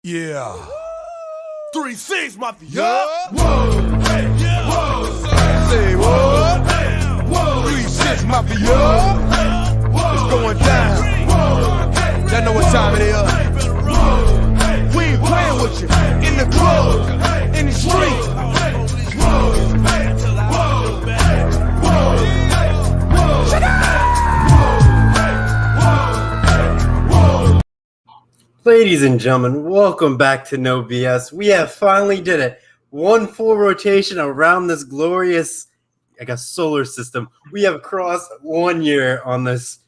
Yeah. 3-6, my fiat. Whoa, hey, yeah. Whoa, say what? Whoa, 3-6, my fiat. It's going down. Y'all know what time it is. We ain't playing with you. In the club, in the street. Ladies and gentlemen, welcome back to No B.S. We have finally did it. One full rotation around this glorious, solar system. We have crossed 1 year on this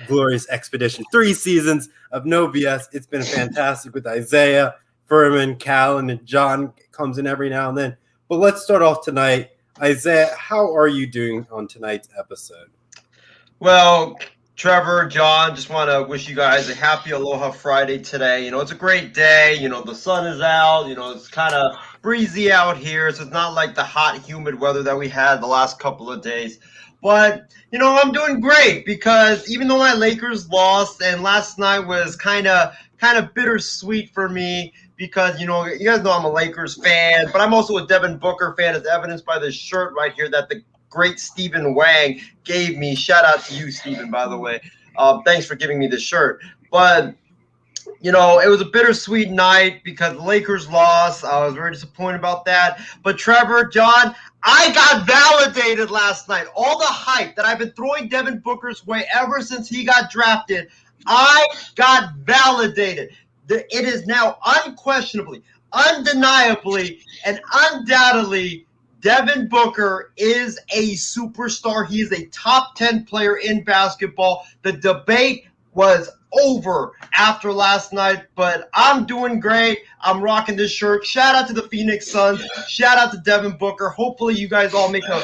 glorious expedition. 3 seasons of No B.S. It's been fantastic with Isaiah, Firmin, Cal, and John comes in every now and then. But let's start off tonight. Isaiah, how are you doing on tonight's episode? Well, Trevor, John, just want to wish you guys a happy Aloha Friday today. It's a great day. The sun is out. It's kind of breezy out here, so it's not like the hot, humid weather that we had the last couple of days. But, I'm doing great because even though my Lakers lost and last night was kind of bittersweet for me because, you guys know I'm a Lakers fan, but I'm also a Devin Booker fan, as evidenced by this shirt right here that the great Stephen Wang gave me. Shout out to you, Stephen, by the way. Thanks for giving me this shirt. But, it was a bittersweet night because the Lakers lost. I was very disappointed about that. But Trevor, John, I got validated last night. All the hype that I've been throwing Devin Booker's way ever since he got drafted, I got validated. It is now unquestionably, undeniably, and undoubtedly Devin Booker is a superstar. He is a top 10 player in basketball. The debate was over after last night, but I'm doing great. I'm rocking this shirt. Shout out to the Phoenix Suns. Shout out to Devin Booker. Hopefully you guys all make a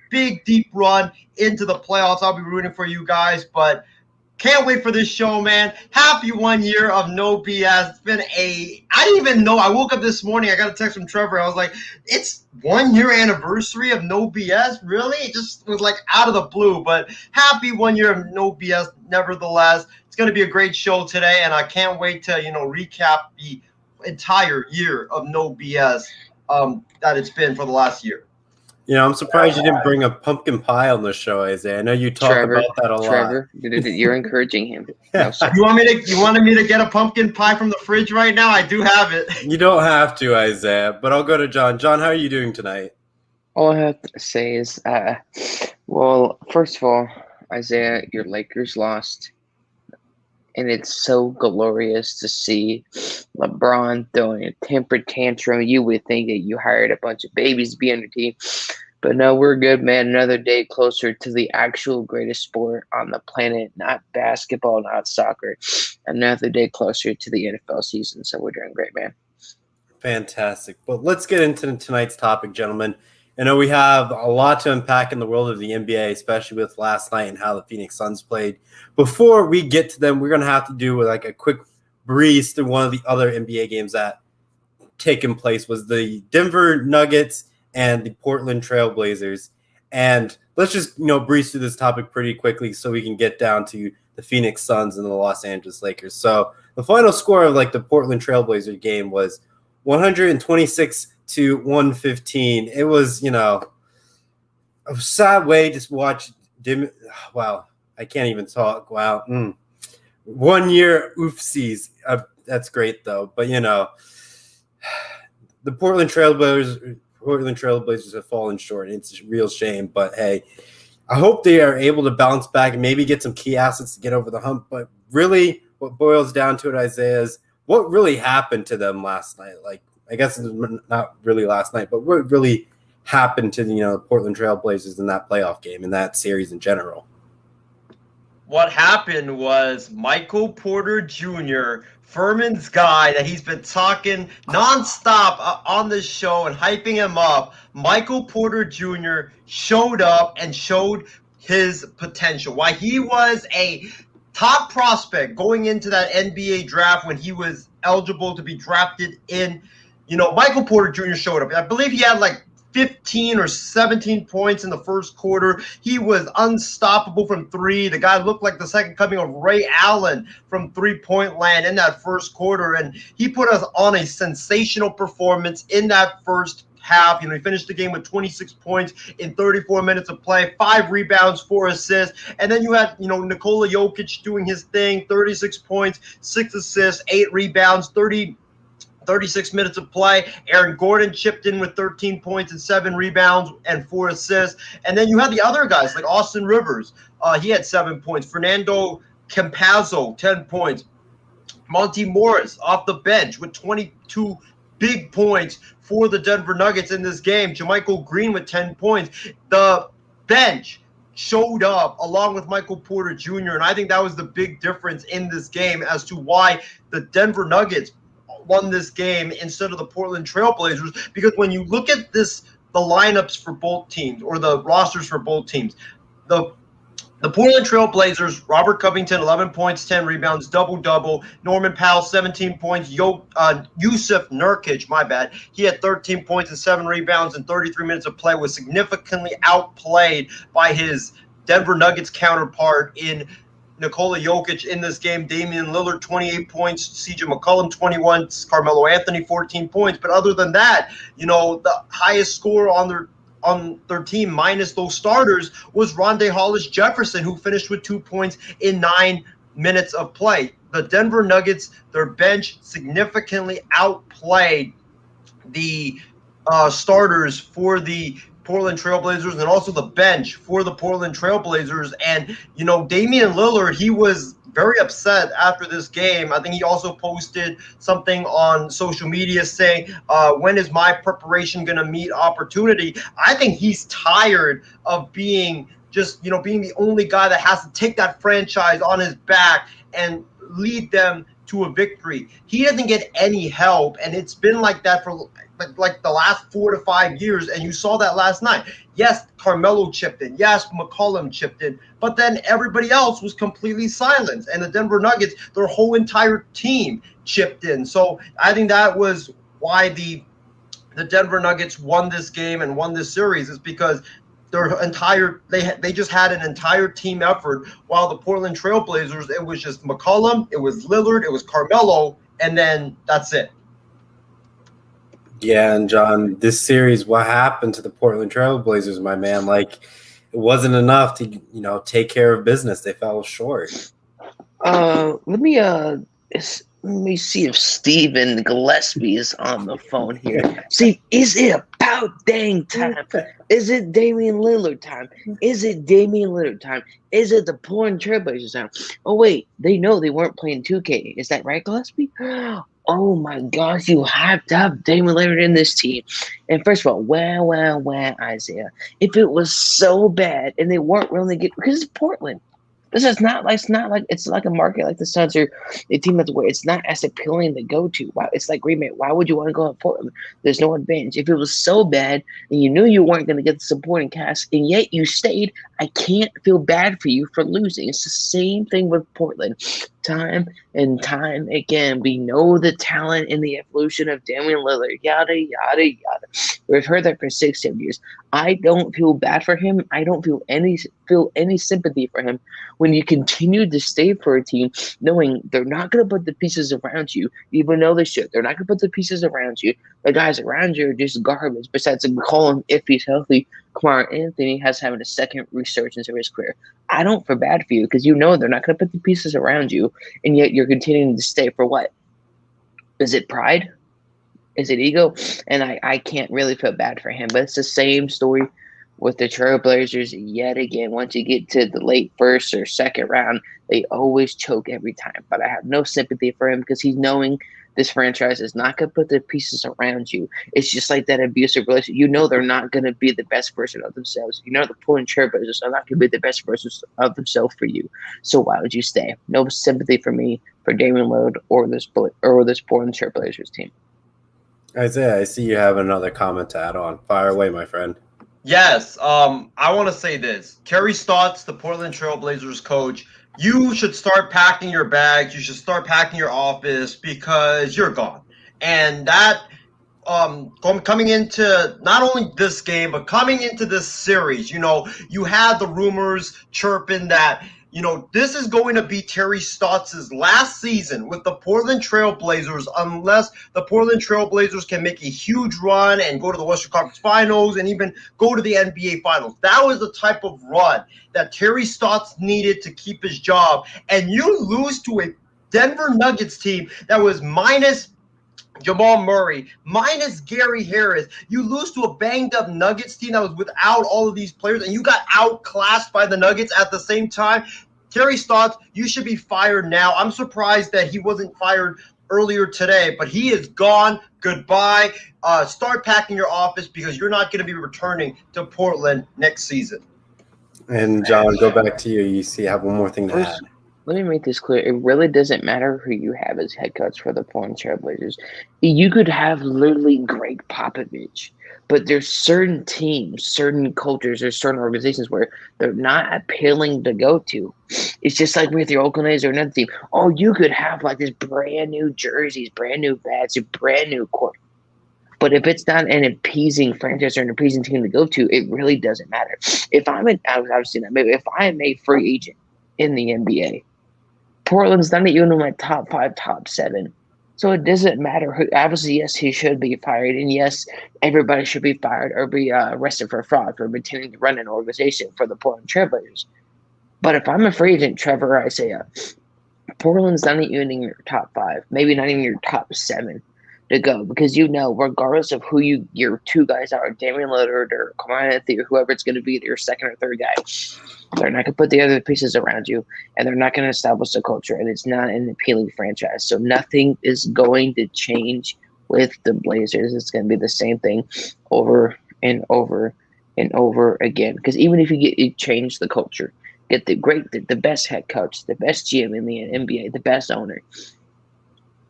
big, deep run into the playoffs. I'll be rooting for you guys, but can't wait for this show, man. Happy 1 year of No BS. It's been I didn't even know. I woke up this morning. I got a text from Trevor. I was like, it's 1 year anniversary of No BS? Really? It just was like out of the blue. But happy 1 year of No BS nevertheless. It's going to be a great show today, and I can't wait to, recap the entire year of No BS that it's been for the last year. I'm surprised you didn't bring a pumpkin pie on the show, Isaiah. I know you talk about that a lot. Trevor, you're encouraging him. No, You wanted me to get a pumpkin pie from the fridge right now? I do have it. You don't have to, Isaiah, but I'll go to John. John, how are you doing tonight? all I have to say is, well, first of all, Isaiah, your Lakers lost. And it's so glorious to see LeBron throwing a temper tantrum. You would think that you hired a bunch of babies to be on your team. But no, we're good, man. Another day closer to the actual greatest sport on the planet, not basketball, not soccer. Another day closer to the NFL season. So we're doing great, man. Fantastic. Well, let's get into tonight's topic, gentlemen. I know we have a lot to unpack in the world of the NBA, especially with last night and how the Phoenix Suns played. Before we get to them, we're going to have to do like a quick breeze through one of the other NBA games that taken place was the Denver Nuggets and the Portland Trail Blazers. And let's just, breeze through this topic pretty quickly so we can get down to the Phoenix Suns and the Los Angeles Lakers. So the final score of the Portland Trail Blazer game was 126-115. It was, a sad way to watch. Wow, I can't even talk. Wow. 1 year oofsies. That's great though. But the Portland Trail Blazers have fallen short. It's a real shame. But hey, I hope they are able to bounce back and maybe get some key assets to get over the hump. But really, what boils down to it, Isaiah, is what really happened to them last night. I guess it's not really last night, but what really happened to the Portland Trail Blazers in that playoff game, in that series in general? What happened was Michael Porter Jr., Firmin's guy that he's been talking nonstop on this show and hyping him up, Michael Porter Jr. showed up and showed his potential. Why he was a top prospect going into that NBA draft when he was eligible to be drafted in. Michael Porter Jr. showed up. I believe he had 15 or 17 points in the first quarter. He was unstoppable from three. The guy looked like the second coming of Ray Allen from three-point land in that first quarter, and he put us on a sensational performance in that first half. He finished the game with 26 points in 34 minutes of play, 5 rebounds, 4 assists. And then you had, Nikola Jokic doing his thing, 36 points, 6 assists, 8 rebounds, 36 minutes of play. Aaron Gordon chipped in with 13 points and 7 rebounds and 4 assists. And then you had the other guys like Austin Rivers. He had 7 points. Fernando Campazzo, 10 points. Monty Morris off the bench with 22 big points for the Denver Nuggets in this game. JaMychal Green with 10 points. The bench showed up along with Michael Porter Jr., and I think that was the big difference in this game as to why the Denver Nuggets won this game instead of the Portland Trailblazers. Because when you look at the lineups for both teams, or the rosters for both teams, the Portland Trailblazers, Robert Covington, 11 points, 10 rebounds, double-double. Norman Powell, 17 points. Yusuf Nurkic, he had 13 points and 7 rebounds in 33 minutes of play, was significantly outplayed by his Denver Nuggets counterpart in Nikola Jokic in this game. Damian Lillard, 28 points. CJ McCollum, 21. Carmelo Anthony, 14 points. But other than that, the highest scorer on their team, minus those starters, was Rondé Hollis-Jefferson, who finished with 2 points in 9 minutes of play. The Denver Nuggets, their bench significantly outplayed the starters for the Portland Trailblazers, and also the bench for the Portland Trailblazers. And, Damian Lillard, he was very upset after this game. I think he also posted something on social media saying, when is my preparation going to meet opportunity? I think he's tired of being being the only guy that has to take that franchise on his back and lead them to a victory. He doesn't get any help, and it's been like that for like the last 4 to 5 years, and you saw that last night. Yes, Carmelo chipped in. Yes, McCollum chipped in. But then everybody else was completely silenced, and the Denver Nuggets, their whole entire team chipped in. So I think that was why the Denver Nuggets won this game and won this series, is because they just had an entire team effort, while the Portland Trailblazers, it was just McCollum, it was Lillard, it was Carmelo, and then that's it. Yeah, and John, this series, what happened to the Portland Trailblazers, my man? Like, it wasn't enough to, take care of business. They fell short. Let me see if Stephen Gillespie is on the phone here. See, is it about dang time? Is it Damian Lillard time? Is it Damian Lillard time? Is it the Portland Trailblazers time? Oh, wait, they know they weren't playing 2K. Is that right, Gillespie? Oh, my gosh, you have to have Damian Lillard in this team. And first of all, well, Isaiah, if it was so bad and they weren't really good, because it's Portland. This is not like it's like a market like the Suns or a team that's where it's not as appealing to go to. Wow, it's like Green Bay. Why would you want to go to Portland? There's no advantage. If it was so bad and you knew you weren't going to get the supporting cast and yet you stayed, I can't feel bad for you for losing. It's the same thing with Portland. Time and time again, we know the talent and the evolution of Damian Lillard, yada, yada, yada. We've heard that for 6-7 years. I don't feel bad for him. I don't feel any sympathy for him when you continue to stay for a team knowing they're not going to put the pieces around you, even though they should. They're not going to put the pieces around you. The guys around you are just garbage, besides McCollum, if he's healthy. Kamar Anthony has having a second resurgence of his career. I don't feel bad for you because you know they're not going to put the pieces around you, and yet you're continuing to stay for what? Is it pride? Is it ego? And I can't really feel bad for him, but it's the same story with the Trailblazers yet again. Once you get to the late first or second round, they always choke every time. But I have no sympathy for him because he's knowing this franchise is not going to put the pieces around you. It's just like that abusive relationship. You know they're not going to be the best version of themselves. You know the Portland Trailblazers are not going to be the best version of themselves for you. So why would you stay? No sympathy for me, for Damian Lillard, or this Portland Trailblazers team. Isaiah, I see you have another comment to add on. Fire away, my friend. Yes, I want to say this. Kerry Stotts, the Portland Trailblazers coach, you should start packing your bags. You should start packing your office because you're gone. And that coming into not only this game, but coming into this series, you had the rumors chirping that, this is going to be Terry Stotts' last season with the Portland Trail Blazers, unless the Portland Trail Blazers can make a huge run and go to the Western Conference Finals and even go to the NBA Finals. That was the type of run that Terry Stotts needed to keep his job. And you lose to a Denver Nuggets team that was minus Jamal Murray, minus Gary Harris. You lose to a banged-up Nuggets team that was without all of these players, and you got outclassed by the Nuggets at the same time. Terry Stotts, you should be fired now. I'm surprised that he wasn't fired earlier today, but he is gone. Goodbye. Start packing your office because you're not going to be returning to Portland next season. And John, go back to you. You see, I have one more thing to add. Let me make this clear. It really doesn't matter who you have as head coach for the Portland Trail Blazers. You could have literally Greg Popovich, but there's certain teams, certain cultures, there's certain organizations where they're not appealing to go to. It's just like with your Oakland A's or another team. Oh, you could have like this brand new jerseys, brand new bats, a brand new court. But if it's not an appeasing franchise or an appeasing team to go to, it really doesn't matter. If I'm if I am a free agent in the NBA, Portland's not even in my top 5, top 7. So it doesn't matter who. Obviously, yes, he should be fired. And yes, everybody should be fired or be arrested for fraud for pretending to run an organization for the Portland Trail Blazers. But if I'm a free agent, Trevor or Isaiah, Portland's not even in your top 5, maybe not even your top 7 to go. Because regardless of who your 2 guys are, Damian Lillard or Kawhi Leonard or whoever it's going to be, your second or third guy, they're not going to put the other pieces around you, and they're not going to establish a culture, and it's not an appealing franchise. So nothing is going to change with the Blazers. It's going to be the same thing over and over and over again. Because even if you change the culture, get the best head coach, the best GM in the NBA, the best owner,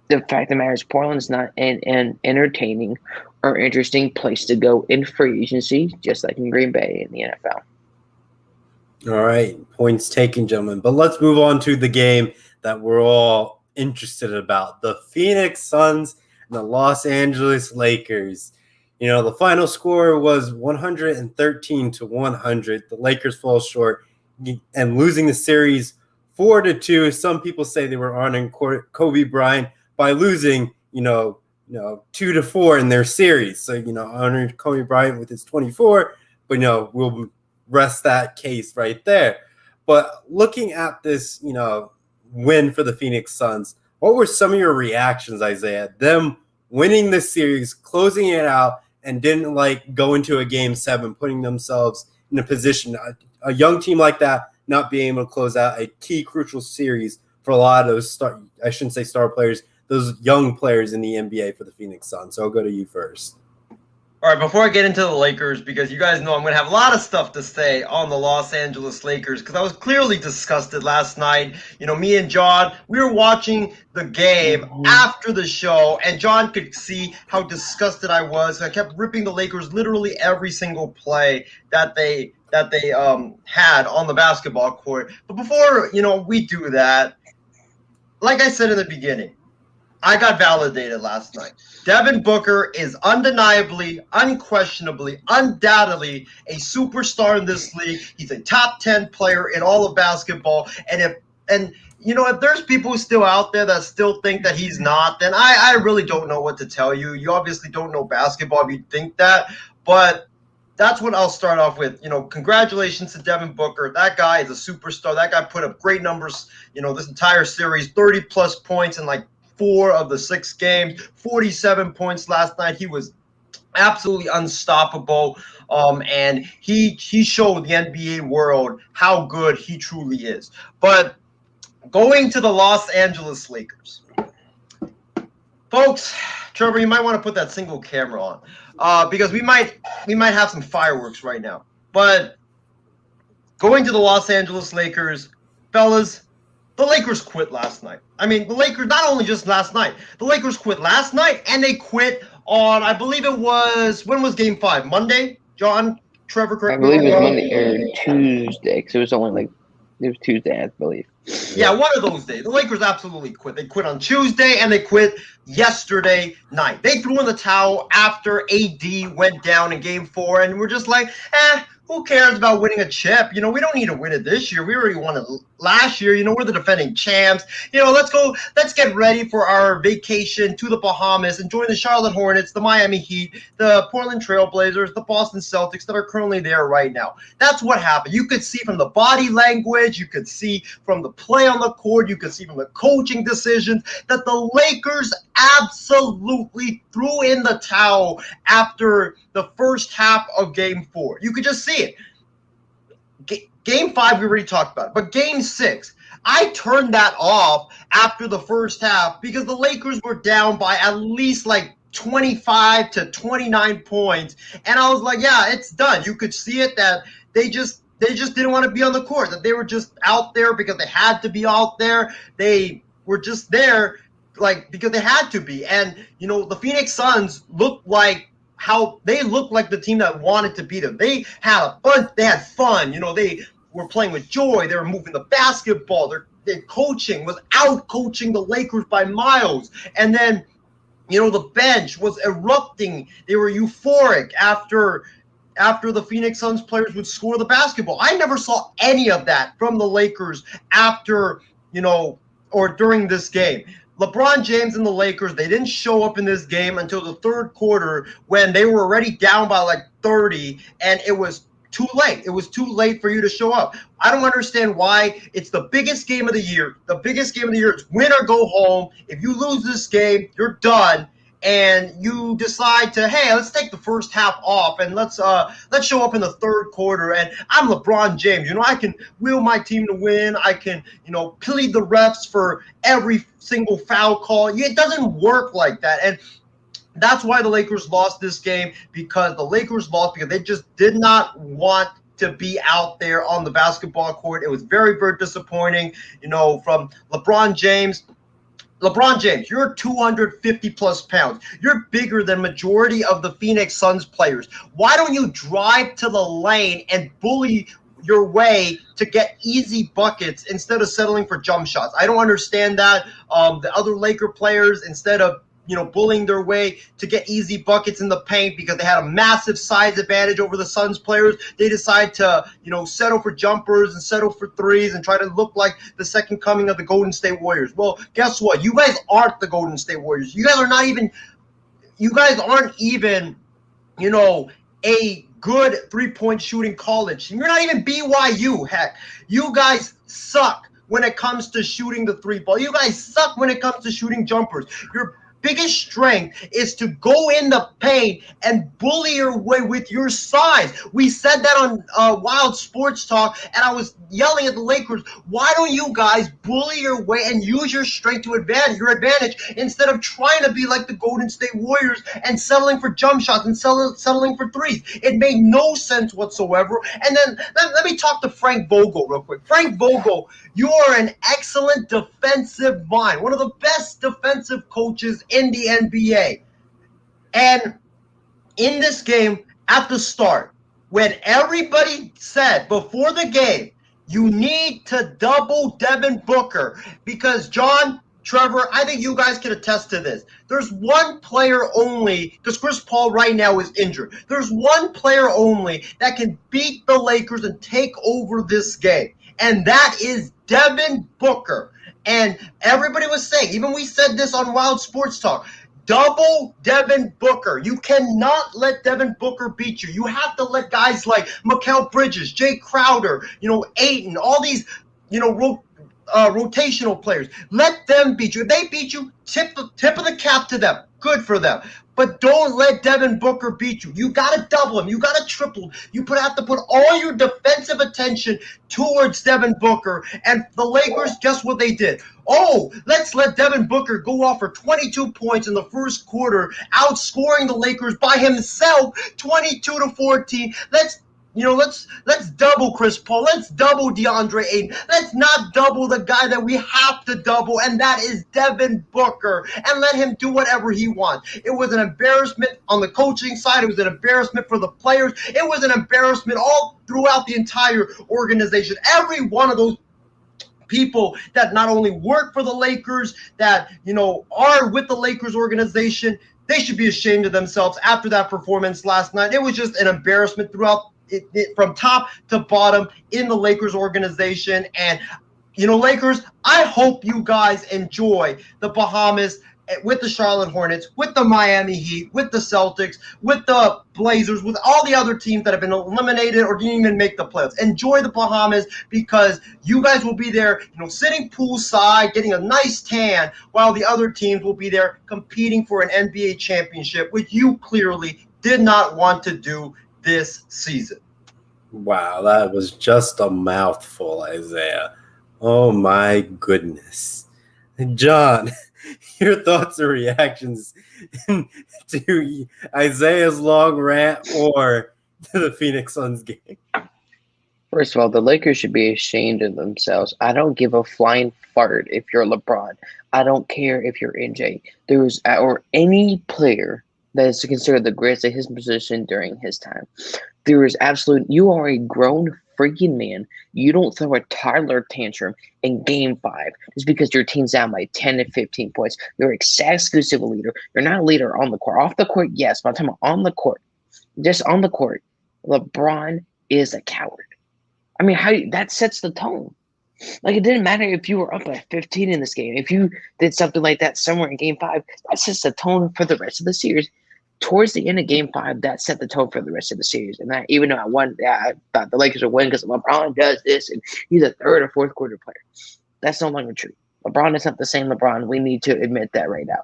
the fact of the matter is Portland's not an entertaining or interesting place to go in free agency, just like in Green Bay in the NFL. All right, points taken, gentlemen. But let's move on to the game that we're all interested about, the Phoenix Suns and the Los Angeles Lakers. The final score was 113-100. The Lakers fall short and losing the series 4-2. Some people say they were honoring Kobe Bryant by losing, 2-4 in their series. So, honoring Kobe Bryant with his 24, but, we'll rest that case right there. But looking at this, win for the Phoenix Suns, what were some of your reactions, Isaiah? Them winning this series, closing it out, and didn't go into a game 7, putting themselves in a position, a young team like that, not being able to close out a key crucial series for a lot of those star players, those young players in the NBA for the Phoenix Suns. So I'll go to you first. All right, before I get into the Lakers, because you guys know I'm going to have a lot of stuff to say on the Los Angeles Lakers, because I was clearly disgusted last night. Me and John, we were watching the game after the show, and John could see how disgusted I was. I kept ripping the Lakers literally every single play that they had on the basketball court. But before, we do that, like I said in the beginning, I got validated last night. Devin Booker is undeniably, unquestionably, undoubtedly a superstar in this league. He's a top 10 player in all of basketball. And if there's people still out there that still think that he's not, then I really don't know what to tell you. You obviously don't know basketball if you think that. But that's what I'll start off with. Congratulations to Devin Booker. That guy is a superstar. That guy put up great numbers, this entire series, 30-plus points in 4 of the 6 games, 47 points last night. He was absolutely unstoppable, and he showed the NBA world how good he truly is. But going to the Los Angeles Lakers, folks, Trevor, you might want to put that single camera on because we might have some fireworks right now. But going to the Los Angeles Lakers, fellas, the Lakers quit last night. I mean, the Lakers, not only just last night, the Lakers quit last night, and they quit on, I believe it was, when was Game 5? Monday? John, Trevor, correct me? I believe it was wrong. Monday or Tuesday, because it was only It was Tuesday, I believe. Yeah, one of those days. The Lakers absolutely quit. They quit on Tuesday and they quit yesterday night. They threw in the towel after AD went down in Game 4, and we're just like, who cares about winning a chip? We don't need to win it this year. We already won it last year. We're the defending champs. Let's get ready for our vacation to the Bahamas and join the Charlotte Hornets, the Miami Heat, the Portland Trail Blazers, the Boston Celtics that are currently there right now. That's what happened. You could see from the body language, you could see from the play on the court, you could see from the coaching decisions that the Lakers absolutely threw in the towel after the first half of Game 4. You could just see it. Game 5, we already talked about it. But Game 6, I turned that off after the first half because the Lakers were down by at least like 25 to 29 points. And I was like, yeah, it's done. You could see it that they just didn't want to be on the court, that they were just out there because they had to be out there. They were just there because they had to be. And, the Phoenix Suns looked like the team that wanted to beat them. They had fun. They were playing with joy. They were moving the basketball. Their coaching was out coaching the Lakers by miles. And then, the bench was erupting. They were euphoric after the Phoenix Suns players would score the basketball. I never saw any of that from the Lakers after, or during this game. LeBron James and the Lakers, they didn't show up in this game until the third quarter when they were already down by like 30, and it was too late. It was too late for you to show up. I don't understand why. It's the biggest game of the year. The biggest game of the year is win or go home. If you lose this game, you're done. And you decide to, hey, let's take the first half off and let's show up in the third quarter. And I'm LeBron James. I can will my team to win. I can, plead the refs for every single foul call. It doesn't work like that. And that's why the Lakers lost this game, because they just did not want to be out there on the basketball court. It was very, very disappointing, from LeBron James. LeBron James, you're 250-plus pounds. You're bigger than majority of the Phoenix Suns players. Why don't you drive to the lane and bully your way to get easy buckets instead of settling for jump shots? I don't understand that. The other Laker players, instead of bullying their way to get easy buckets in the paint because they had a massive size advantage over the Suns players, they decide to, settle for jumpers and settle for threes and try to look like the second coming of the Golden State Warriors. Well, guess what? You guys aren't the Golden State Warriors. You guys aren't even, a good three-point shooting college. You're not even BYU, heck. You guys suck when it comes to shooting the three ball. You guys suck when it comes to shooting jumpers. Your biggest strength is to go in the paint and bully your way with your size. We said that on Wild Sports Talk, and I was yelling at the Lakers, why don't you guys bully your way and use your strength to your advantage instead of trying to be like the Golden State Warriors and settling for jump shots and settling for threes? It made no sense whatsoever. And then let me talk to Frank Vogel real quick. Frank Vogel, you are an excellent defensive mind, one of the best defensive coaches in the NBA. And in this game, at the start, when everybody said before the game, you need to double Devin Booker, because John, Trevor, I think you guys can attest to this. There's one player only, because Chris Paul right now is injured. There's one player only that can beat the Lakers and take over this game, and that is Devin Booker. And everybody was saying, even we said this on Wild Sports Talk, double Devin Booker. You cannot let Devin Booker beat you. You have to let guys like Mikal Bridges, Jay Crowder, Ayton, all these, rotational players. Let them beat you. If they beat you, tip of the cap to them. Good for them. But don't let Devin Booker beat you. You got to double him. You got to triple. You have to put all your defensive attention towards Devin Booker. And the Lakers, guess what they did? Oh, let's let Devin Booker go off for 22 points in the first quarter, outscoring the Lakers by himself 22-14. Let's double Chris Paul. Let's double DeAndre Ayton. Let's not double the guy that we have to double, and that is Devin Booker, and let him do whatever he wants. It was an embarrassment on the coaching side. It was an embarrassment for the players. It was an embarrassment all throughout the entire organization. Every one of those people that not only work for the Lakers, that, are with the Lakers organization, they should be ashamed of themselves after that performance last night. It was just an embarrassment throughout from top to bottom in the Lakers organization. And, Lakers, I hope you guys enjoy the Bahamas with the Charlotte Hornets, with the Miami Heat, with the Celtics, with the Blazers, with all the other teams that have been eliminated or didn't even make the playoffs. Enjoy the Bahamas, because you guys will be there, sitting poolside, getting a nice tan, while the other teams will be there competing for an NBA championship, which you clearly did not want to do this season. Wow, that was just a mouthful, Isaiah. Oh my goodness. John, your thoughts or reactions to Isaiah's long rant or to the Phoenix Suns game? First of all, the Lakers should be ashamed of themselves. I don't give a flying fart if you're LeBron. I don't care if you're NJ. Or any player that is considered the greatest at his position during his time. You are a grown freaking man. You don't throw a toddler tantrum in game 5 just because your team's down by 10 to 15 points. You're exclusive leader. You're not a leader on the court. Off the court, yes, but I'm talking about on the court. Just on the court, LeBron is a coward. I mean, that sets the tone. Like, it didn't matter if you were up by 15 in this game. If you did something like that somewhere in game 5, that sets the tone for the rest of the series. Towards the end of game 5, that set the tone for the rest of the series. And that, even though I thought the Lakers would win because LeBron does this and he's a third or fourth quarter player, that's no longer true. LeBron is not the same LeBron. We need to admit that right now.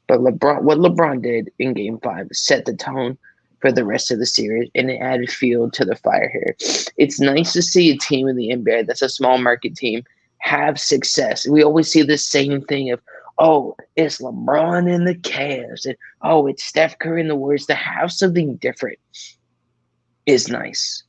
But what LeBron did in game 5 set the tone for the rest of the series, and it added fuel to the fire here. It's nice to see a team in the NBA that's a small market team have success. We always see the same thing of, oh, it's LeBron and the Cavs, and oh, it's Steph Curry and the Warriors. To have something different is nice.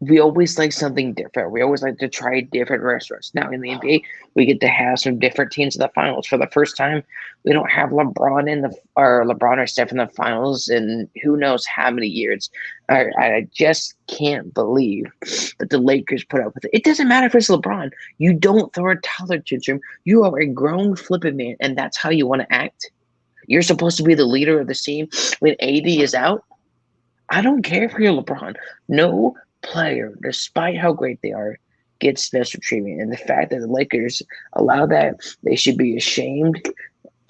We always like something different. We always like to try different restaurants. Now in the NBA, we get to have some different teams in the finals. For the first time, we don't have LeBron or Steph in the finals in who knows how many years. I just can't believe that the Lakers put up with it. It doesn't matter if it's LeBron. You don't throw a toddler tantrum. You are a grown flipping man, and that's how you want to act. You're supposed to be the leader of the team when AD is out. I don't care if you're LeBron. No player, despite how great they are, gets special treatment. And the fact that the Lakers allow that, they should be ashamed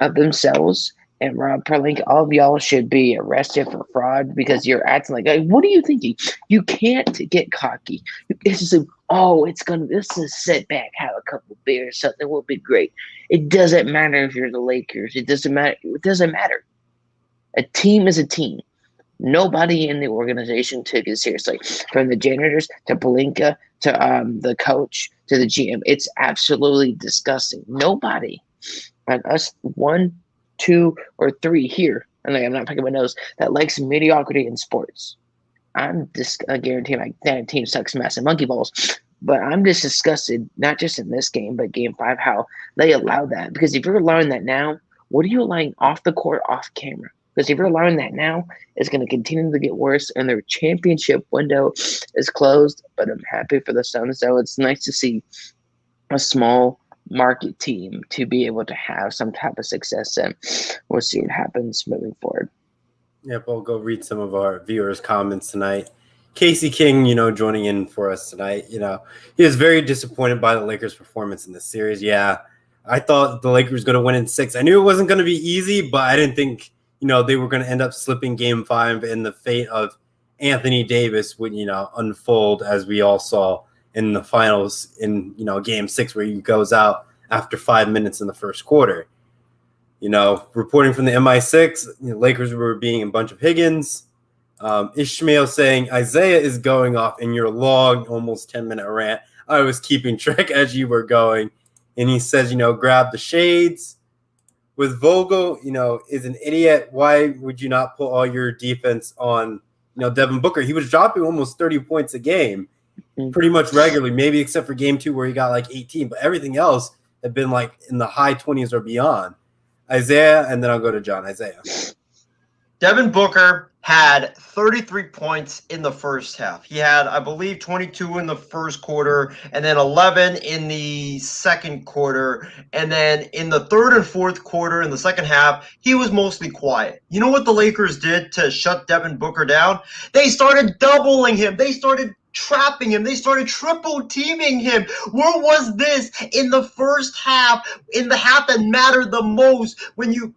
of themselves. And Rob Pelinka, all of y'all should be arrested for fraud because you're acting like, what are you thinking? You can't get cocky. It's just like, this is a setback, have a couple beers, something will be great. It doesn't matter if you're the Lakers. It doesn't matter. A team is a team. Nobody in the organization took it seriously, from the janitors to Pelinka to the coach to the GM. It's absolutely disgusting. Nobody, like us, 1, 2, or 3 here, and I'm not picking my nose, that likes mediocrity in sports. I'm just guaranteeing like that team sucks massive monkey balls. But I'm just disgusted, not just in this game, but game 5, how they allow that. Because if you're allowing that now, what are you allowing off the court, off camera? Because if you're allowing that now, it's going to continue to get worse, and their championship window is closed. But I'm happy for the Suns, so it's nice to see a small market team to be able to have some type of success, and we'll see what happens moving forward. Yep, we'll go read some of our viewers' comments tonight. Casey King, joining in for us tonight. He was very disappointed by the Lakers' performance in this series. Yeah, I thought the Lakers were going to win in 6. I knew it wasn't going to be easy, but I didn't think they were going to end up slipping game 5, and the fate of Anthony Davis would, unfold as we all saw in the finals in, game 6, where he goes out after 5 minutes in the first quarter. Reporting from the MI6, Lakers were being a bunch of Higgins. Ishmael saying, Isaiah is going off in your long, almost 10-minute rant. I was keeping track as you were going. And he says, grab the shades. With Vogel, is an idiot. Why would you not put all your defense on, Devin Booker? He was dropping almost 30 points a game pretty much regularly, maybe except for game 2 where he got like 18. But everything else had been like in the high 20s or beyond. Isaiah, and then I'll go to John. Isaiah. Devin Booker had 33 points in the first half. He had, I believe, 22 in the first quarter, and then 11 in the second quarter. And then in the third and fourth quarter, in the second half, he was mostly quiet. You know what the Lakers did to shut Devin Booker down? They started doubling him. They started trapping him. They started triple teaming him. Where was this in the first half, in the half that mattered the most,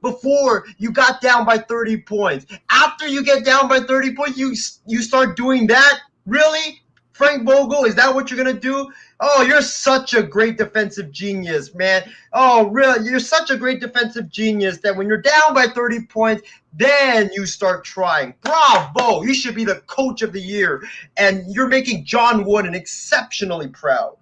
before you got down by 30 points? After you get down by 30 points, you start doing that? Really? Frank Vogel, is that what you're going to do? Oh, you're such a great defensive genius, man. Oh, really? You're such a great defensive genius that when you're down by 30 points, then you start trying. Bravo! You should be the coach of the year. And you're making John Wooden exceptionally proud.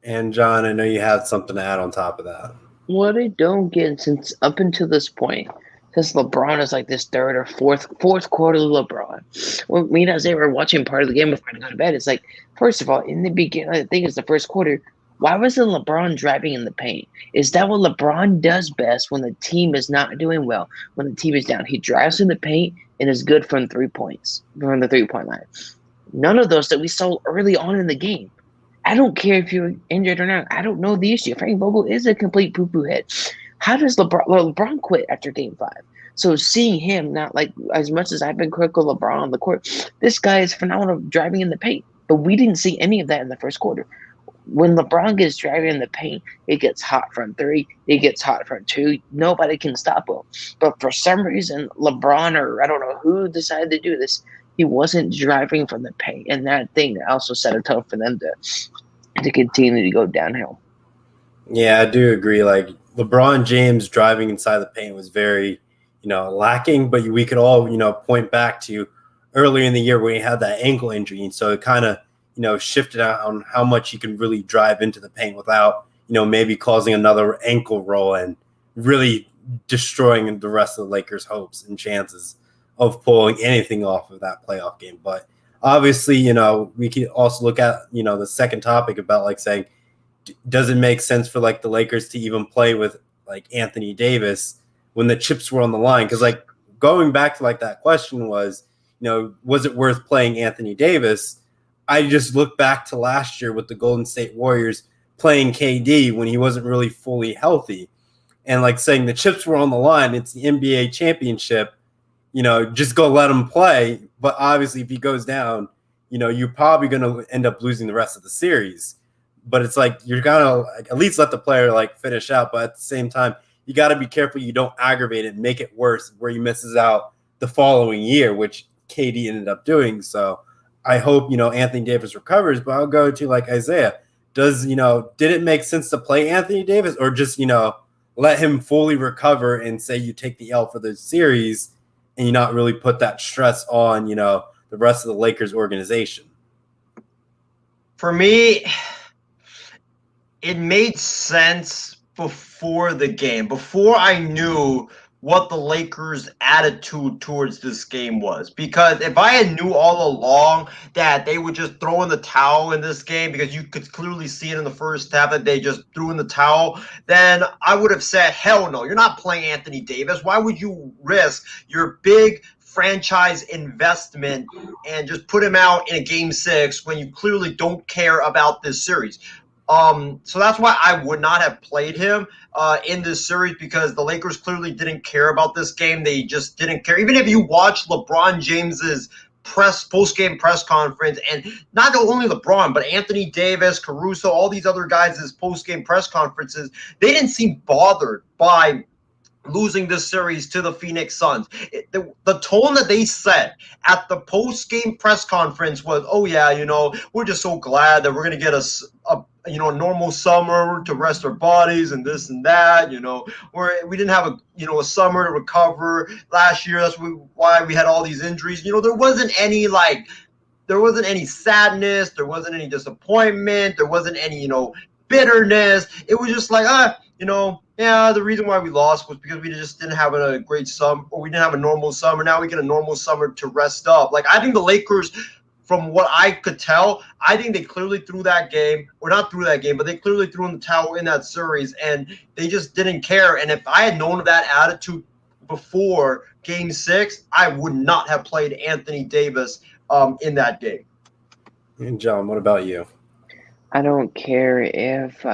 And John, I know you have something to add on top of that. What I don't get, since up until this point, because LeBron is like this third or fourth quarter LeBron. When me and Isaiah were watching part of the game before I got to bed, it's like, first of all, in the beginning, I think it's the first quarter, why wasn't LeBron driving in the paint? Is that what LeBron does best when the team is not doing well, when the team is down? He drives in the paint and is good from 3 points, from the 3-point line. None of those that we saw early on in the game. I don't care if you're injured or not. I don't know the issue. Frank Vogel is a complete poo-poo head. How does LeBron quit after Game 5? So seeing him, not like as much as I've been critical of LeBron on the court, this guy is phenomenal driving in the paint. But we didn't see any of that in the first quarter. When LeBron gets driving in the paint, it gets hot from 3, it gets hot from 2. Nobody can stop him. But for some reason, LeBron, or I don't know who decided to do this, he wasn't driving from the paint. And that thing also set a tone for them to continue to go downhill. Yeah, I do agree. Like LeBron James driving inside the paint was very, lacking, but we could all, point back to earlier in the year when he had that ankle injury. And so it kind of, shifted out on how much he can really drive into the paint without, maybe causing another ankle roll and really destroying the rest of the Lakers' hopes and chances of pulling anything off of that playoff game. But obviously, we could also look at, the second topic about like saying, does it make sense for like the Lakers to even play with like Anthony Davis when the chips were on the line? Because like going back to like that question was, was it worth playing Anthony Davis? I just look back to last year with the Golden State Warriors playing KD when he wasn't really fully healthy, and like saying the chips were on the line. It's the NBA championship, just go let him play. But obviously if he goes down, you're probably going to end up losing the rest of the series. But it's like you're gonna at least let the player like finish out. But at the same time, you got to be careful you don't aggravate it and make it worse where he misses out the following year, which KD ended up doing. So I hope, Anthony Davis recovers. But I'll go to like Isaiah. Did it make sense to play Anthony Davis or just, let him fully recover and say you take the L for the series and you not really put that stress on, the rest of the Lakers organization? For me, it made sense before the game, before I knew what the Lakers' attitude towards this game was. Because if I had knew all along that they would just throw in the towel in this game, because you could clearly see it in the first half that they just threw in the towel, then I would have said, hell no, you're not playing Anthony Davis. Why would you risk your big franchise investment and just put him out in a game 6 when you clearly don't care about this series? So that's why I would not have played him in this series, because the Lakers clearly didn't care about this game. They just didn't care. Even if you watch LeBron James's post-game press conference, and not only LeBron, but Anthony Davis, Caruso, all these other guys' post-game press conferences, they didn't seem bothered by losing this series to the Phoenix Suns. The tone that they set at the post-game press conference was, oh yeah, we're just so glad that we're going to get a normal summer to rest our bodies and this and that. We didn't have a summer to recover last year. That's why we had all these injuries. There wasn't any sadness. There wasn't any disappointment. There wasn't any, bitterness. It was just like, the reason why we lost was because we just didn't have a great summer, or we didn't have a normal summer. Now we get a normal summer to rest up. Like, I think the Lakers, from what I could tell, I think they clearly threw that game, or not threw that game, but they clearly threw in the towel in that series, and they just didn't care. And if I had known that attitude before Game 6, I would not have played Anthony Davis in that game. And John, what about you? I don't care if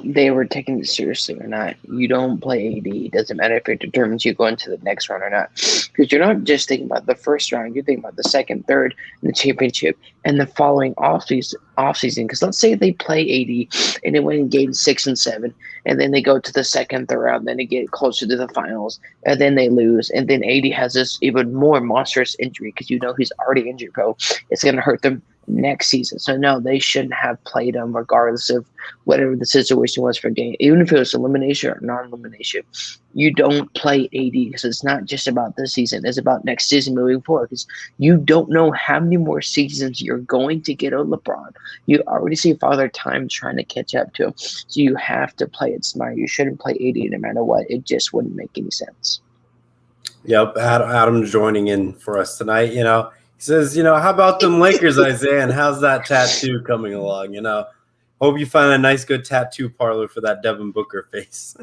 they were taking it seriously or not. You don't play AD. It doesn't matter if it determines you go into the next round or not. Because you're not just thinking about the first round. You're thinking about the second, third, and the championship, and the following offseason. Because let's say they play AD and they win in game 6 and 7, and then they go to the second, third round, then they get closer to the finals, and then they lose, and then AD has this even more monstrous injury because you know he's already injured, bro. It's going to hurt them next season. So no, they shouldn't have played him regardless of whatever the situation was for game. Even if it was elimination or non-elimination, you don't play AD because it's not just about this season. It's about next season moving forward because you don't know how many more seasons you're going to get on LeBron. You already see Father Time trying to catch up to him. So you have to play it smart. You shouldn't play AD no matter what. It just wouldn't make any sense. Yep, Adam joining in for us tonight. He says, how about them Lakers, Isaiah, and how's that tattoo coming along? Hope you find a nice, good tattoo parlor for that Devin Booker face.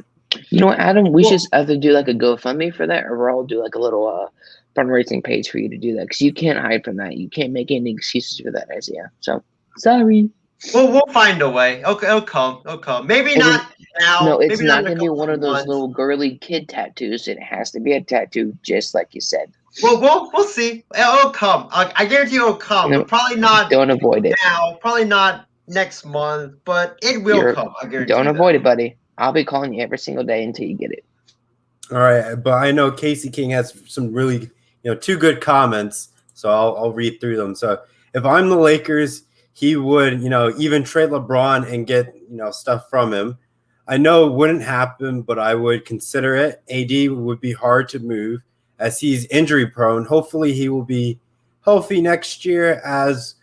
You know what, Adam? We should either do like a GoFundMe for that, or we'll do like a little fundraising page for you to do that because you can't hide from that. You can't make any excuses for that, Isaiah. So sorry. Well, we'll find a way. Okay, it'll come. Maybe not now. No, it's maybe not in a going to be couple one of those months. little girly kid tattoos. It has to be a tattoo, just like you said. Well, we'll see. It'll come. I guarantee it'll come. No, But probably not Don't avoid it. now. Probably not next month. But it will come. I guarantee. Don't that. avoid it, buddy. I'll be calling you every single day until you get it. All right, but I know Casey King has some really, two good comments, so I'll read through them. So if I'm the Lakers, he would, even trade LeBron and get, stuff from him. I know it wouldn't happen, but I would consider it. AD would be hard to move as he's injury prone. Hopefully he will be healthy next year as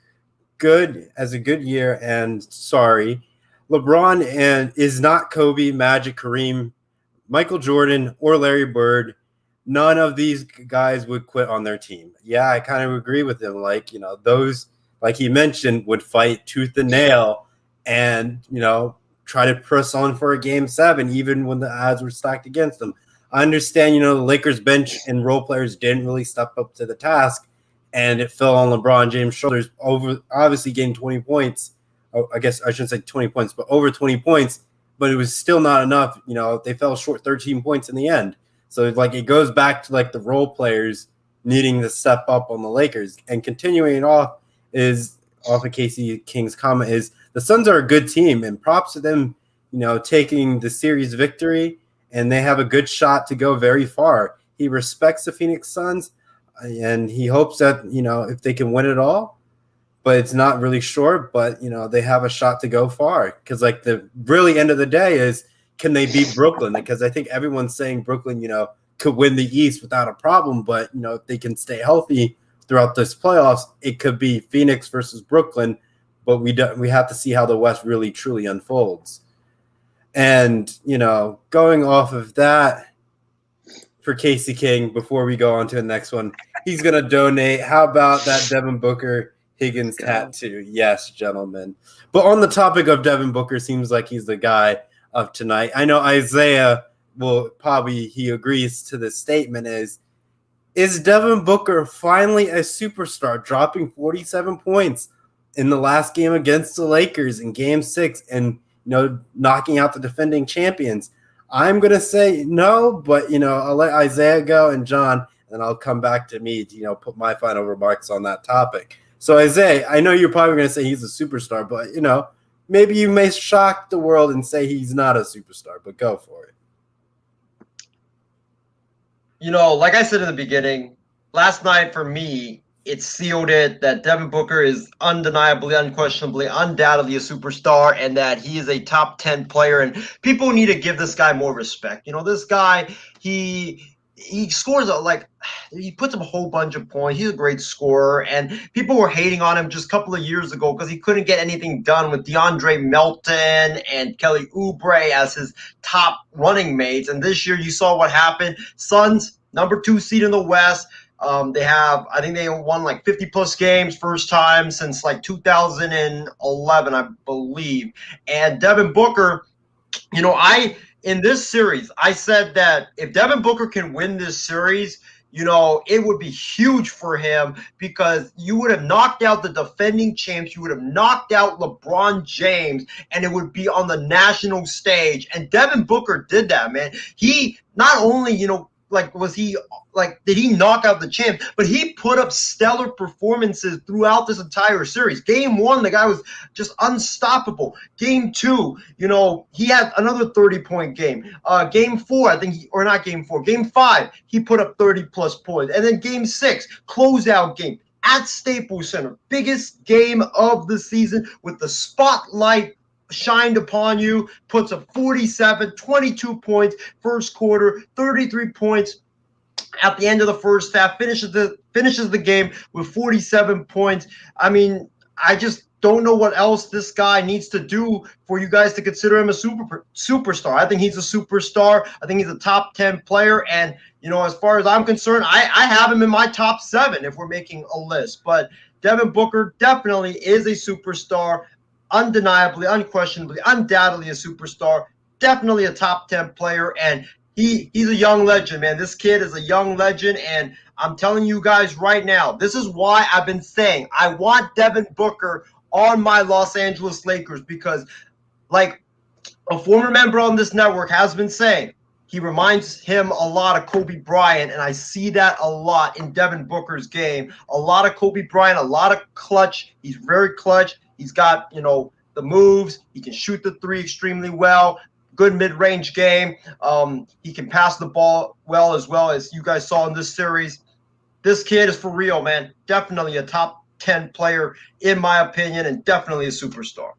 a good year. And sorry, LeBron is not Kobe, Magic, Kareem, Michael Jordan, or Larry Bird. None of these guys would quit on their team. Yeah, I kind of agree with him. Those, like he mentioned, would fight tooth and nail and, try to press on for a game 7, even when the odds were stacked against them. I understand, the Lakers bench and role players didn't really step up to the task, and it fell on LeBron James' shoulders over obviously getting 20 points. I guess I shouldn't say 20 points, but over 20 points, but it was still not enough. They fell short 13 points in the end. So it goes back to the role players needing to step up on the Lakers. And continuing off of Casey King's comment is the Suns are a good team, and props to them, taking the series victory, and they have a good shot to go very far. He respects the Phoenix Suns, and he hopes that, if they can win it all, but it's not really sure, but, they have a shot to go far. Because, the really end of the day is, can they beat Brooklyn? Because I think everyone's saying Brooklyn, could win the East without a problem, but, if they can stay healthy throughout this playoffs, it could be Phoenix versus Brooklyn, but we have to see how the West really truly unfolds. And, going off of that for Casey King, before we go on to the next one, he's going to donate. How about that Devin Booker Higgins tattoo? Yes, gentlemen. But on the topic of Devin Booker, seems like he's the guy of tonight. I know Isaiah he agrees to this statement is Devin Booker finally a superstar, dropping 47 points in the last game against the Lakers in Game 6 and, knocking out the defending champions? I'm going to say no, but, I'll let Isaiah go and John, and I'll come back to me to, put my final remarks on that topic. So, Isaiah, I know you're probably going to say he's a superstar, but, maybe you may shock the world and say he's not a superstar, but go for it. Like I said in the beginning, last night for me, it sealed it that Devin Booker is undeniably, unquestionably, undoubtedly a superstar, and that he is a top 10 player. And people need to give this guy more respect. This guy, he scores he puts up a whole bunch of points. He's a great scorer, and people were hating on him just a couple of years ago because he couldn't get anything done with DeAndre Melton and Kelly Oubre as his top running mates. And this year, you saw what happened. Suns, number 2 seed in the West. I think they won 50 plus games, first time since 2011, I believe. And Devin Booker, in in this series, I said that if Devin Booker can win this series, you know, it would be huge for him because you would have knocked out the defending champs. You would have knocked out LeBron James, and it would be on the national stage. And Devin Booker did that, man. He not only, you know, did he knock out the champ, but he put up stellar performances throughout this entire series. Game 1, the guy was just unstoppable. Game 2, you know, he had another 30-point game. Game 4, Game 5, he put up 30-plus points. And then Game 6, closeout game at Staples Center, biggest game of the season with the spotlight shined upon you, puts up 47, 22 points, first quarter, 33 points at the end of the first half, finishes the game with 47 points. I mean, I just don't know what else this guy needs to do for you guys to consider him a superstar. I think he's a superstar. I think he's a top 10 player. And, you know, as far as I'm concerned, I have him in my top 7 if we're making a list. But Devin Booker definitely is a superstar. Undeniably, unquestionably, undoubtedly a superstar, definitely a top 10 player, and he's a young legend, man. This kid is a young legend, and I'm telling you guys right now, this is why I've been saying I want Devin Booker on my Los Angeles Lakers because, like a former member on this network has been saying, he reminds him a lot of Kobe Bryant, and I see that a lot in Devin Booker's game. A lot of Kobe Bryant, a lot of clutch. He's very clutch. He's got, you know, the moves. He can shoot the 3 extremely well. Good mid-range game. He can pass the ball well as you guys saw in this series. This kid is for real, man. Definitely a top 10 player in my opinion, and definitely a superstar.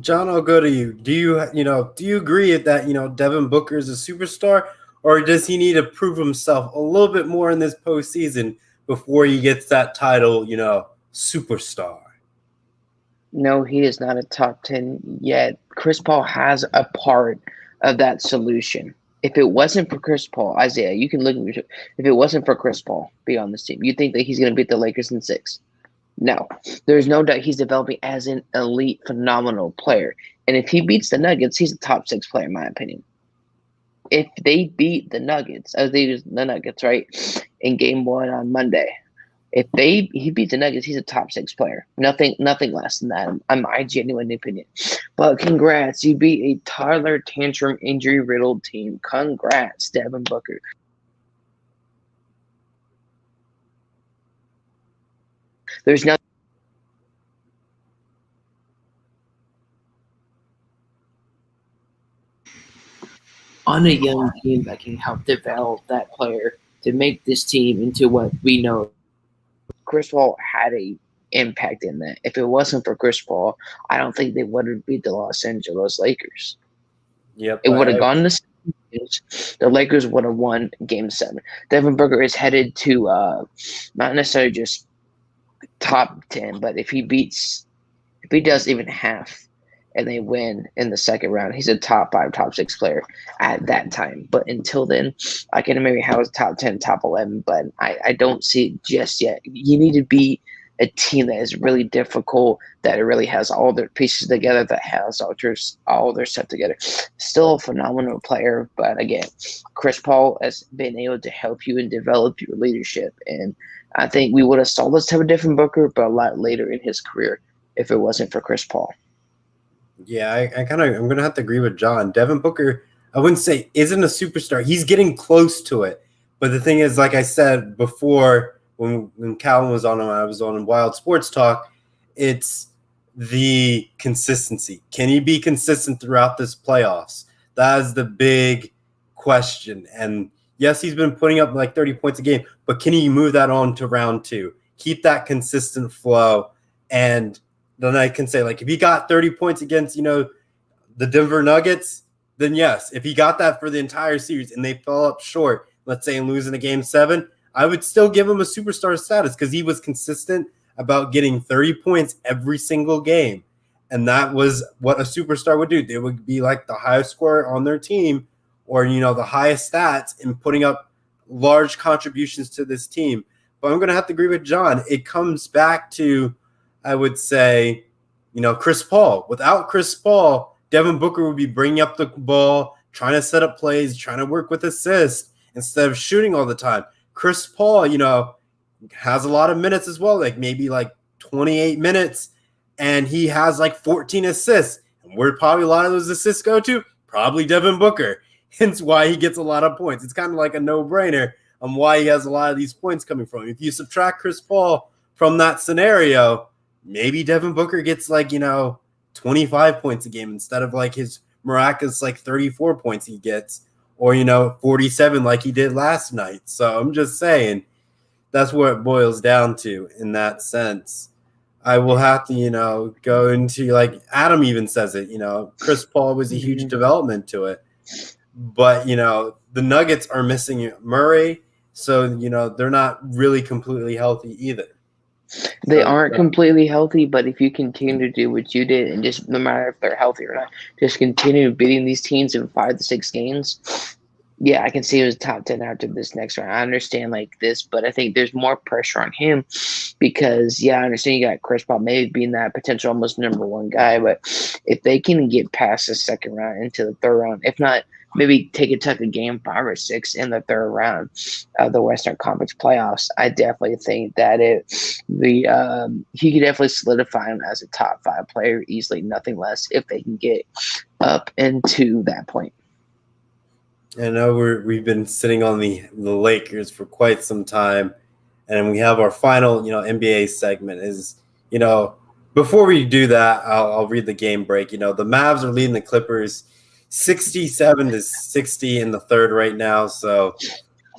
John, I'll go to you. Do you agree that, you know, Devin Booker is a superstar, or does he need to prove himself a little bit more in this postseason before he gets that title, you know, superstar? No, he is not a top 10 yet. Chris Paul has a part of that solution. If it wasn't for Chris Paul, Isaiah, you can look at me. If it wasn't for Chris Paul being on this team, you think that he's going to beat the Lakers in 6? No. There's no doubt he's developing as an elite, phenomenal player. And if he beats the Nuggets, he's a top 6 player, in my opinion. If they beat the Nuggets, right, in Game 1 on Monday, if he beats the Nuggets, he's a top 6 player. Nothing less than that. I'm my genuine opinion. But congrats, you beat a toddler tantrum injury riddled team. Congrats, Devin Booker. There's nothing. On a young team that can help develop that player to make this team into what we know. Chris Paul had a impact in that. If it wasn't for Chris Paul, I don't think they would have beat the Los Angeles Lakers. Yep. It would have gone to the Lakers would have won Game 7. Devin Booker is headed to not necessarily just top 10, but if he does even half and they win in the second round, he's a top 5, top 6 player at that time. But until then, I can maybe have a top 10, top 11, but I don't see it just yet. You need to be a team that is really difficult, that really has all their pieces together, that has all their stuff together. Still a phenomenal player, but again, Chris Paul has been able to help you and develop your leadership. And I think we would have saw this type of Devin Booker, but a lot later in his career if it wasn't for Chris Paul. Yeah, I'm going to have to agree with John. Devin Booker, I wouldn't say isn't a superstar. He's getting close to it. But the thing is, like I said before, when Calvin was on and I was on Wild Sports Talk, it's the consistency. Can he be consistent throughout this playoffs? That is the big question. And yes, he's been putting up like 30 points a game, but can he move that on to round 2? Keep that consistent flow. And then I can say, like, if he got 30 points against, you know, the Denver Nuggets, then yes. If he got that for the entire series and they fell up short, let's say in losing a Game 7, I would still give him a superstar status because he was consistent about getting 30 points every single game. And that was what a superstar would do. They would be like the highest scorer on their team or, you know, the highest stats in putting up large contributions to this team. But I'm going to have to agree with John. It comes back to, I would say, you know, Chris Paul. Without Chris Paul, Devin Booker would be bringing up the ball, trying to set up plays, trying to work with assists instead of shooting all the time. Chris Paul, has a lot of minutes as well, like maybe like 28 minutes, and he has like 14 assists. And where probably a lot of those assists go to? Probably Devin Booker. Hence why he gets a lot of points. It's kind of like a no-brainer on why he has a lot of these points coming from. If you subtract Chris Paul from that scenario, maybe Devin Booker gets 25 points a game instead of like his miraculous 34 points he gets, or 47 like he did last night. So I'm just saying that's what it boils down to in that sense. I will have to go into, like Adam even says it, Chris Paul was a huge development to it, but the Nuggets are missing Murray, so they're not really completely healthy either. They aren't completely healthy, but if you continue to do what you did, and just no matter if they're healthy or not, just continue beating these teams in 5 to 6 games, yeah, I can see it was top 10 after this next round. I understand this, but I think there's more pressure on him because, I understand you got Chris Paul maybe being that potential almost number 1 guy, but if they can get past the second round into the third round, if not, maybe take a tuck of game 5 or 6 in the third round of the Western Conference playoffs, I definitely think that he could definitely solidify him as a top 5 player easily, nothing less, if they can get up into that point. I know we've been sitting on the Lakers for quite some time, and we have our final NBA segment. Is before we do that, I'll read the game break. The Mavs are leading the Clippers 67-60 in the third right now. So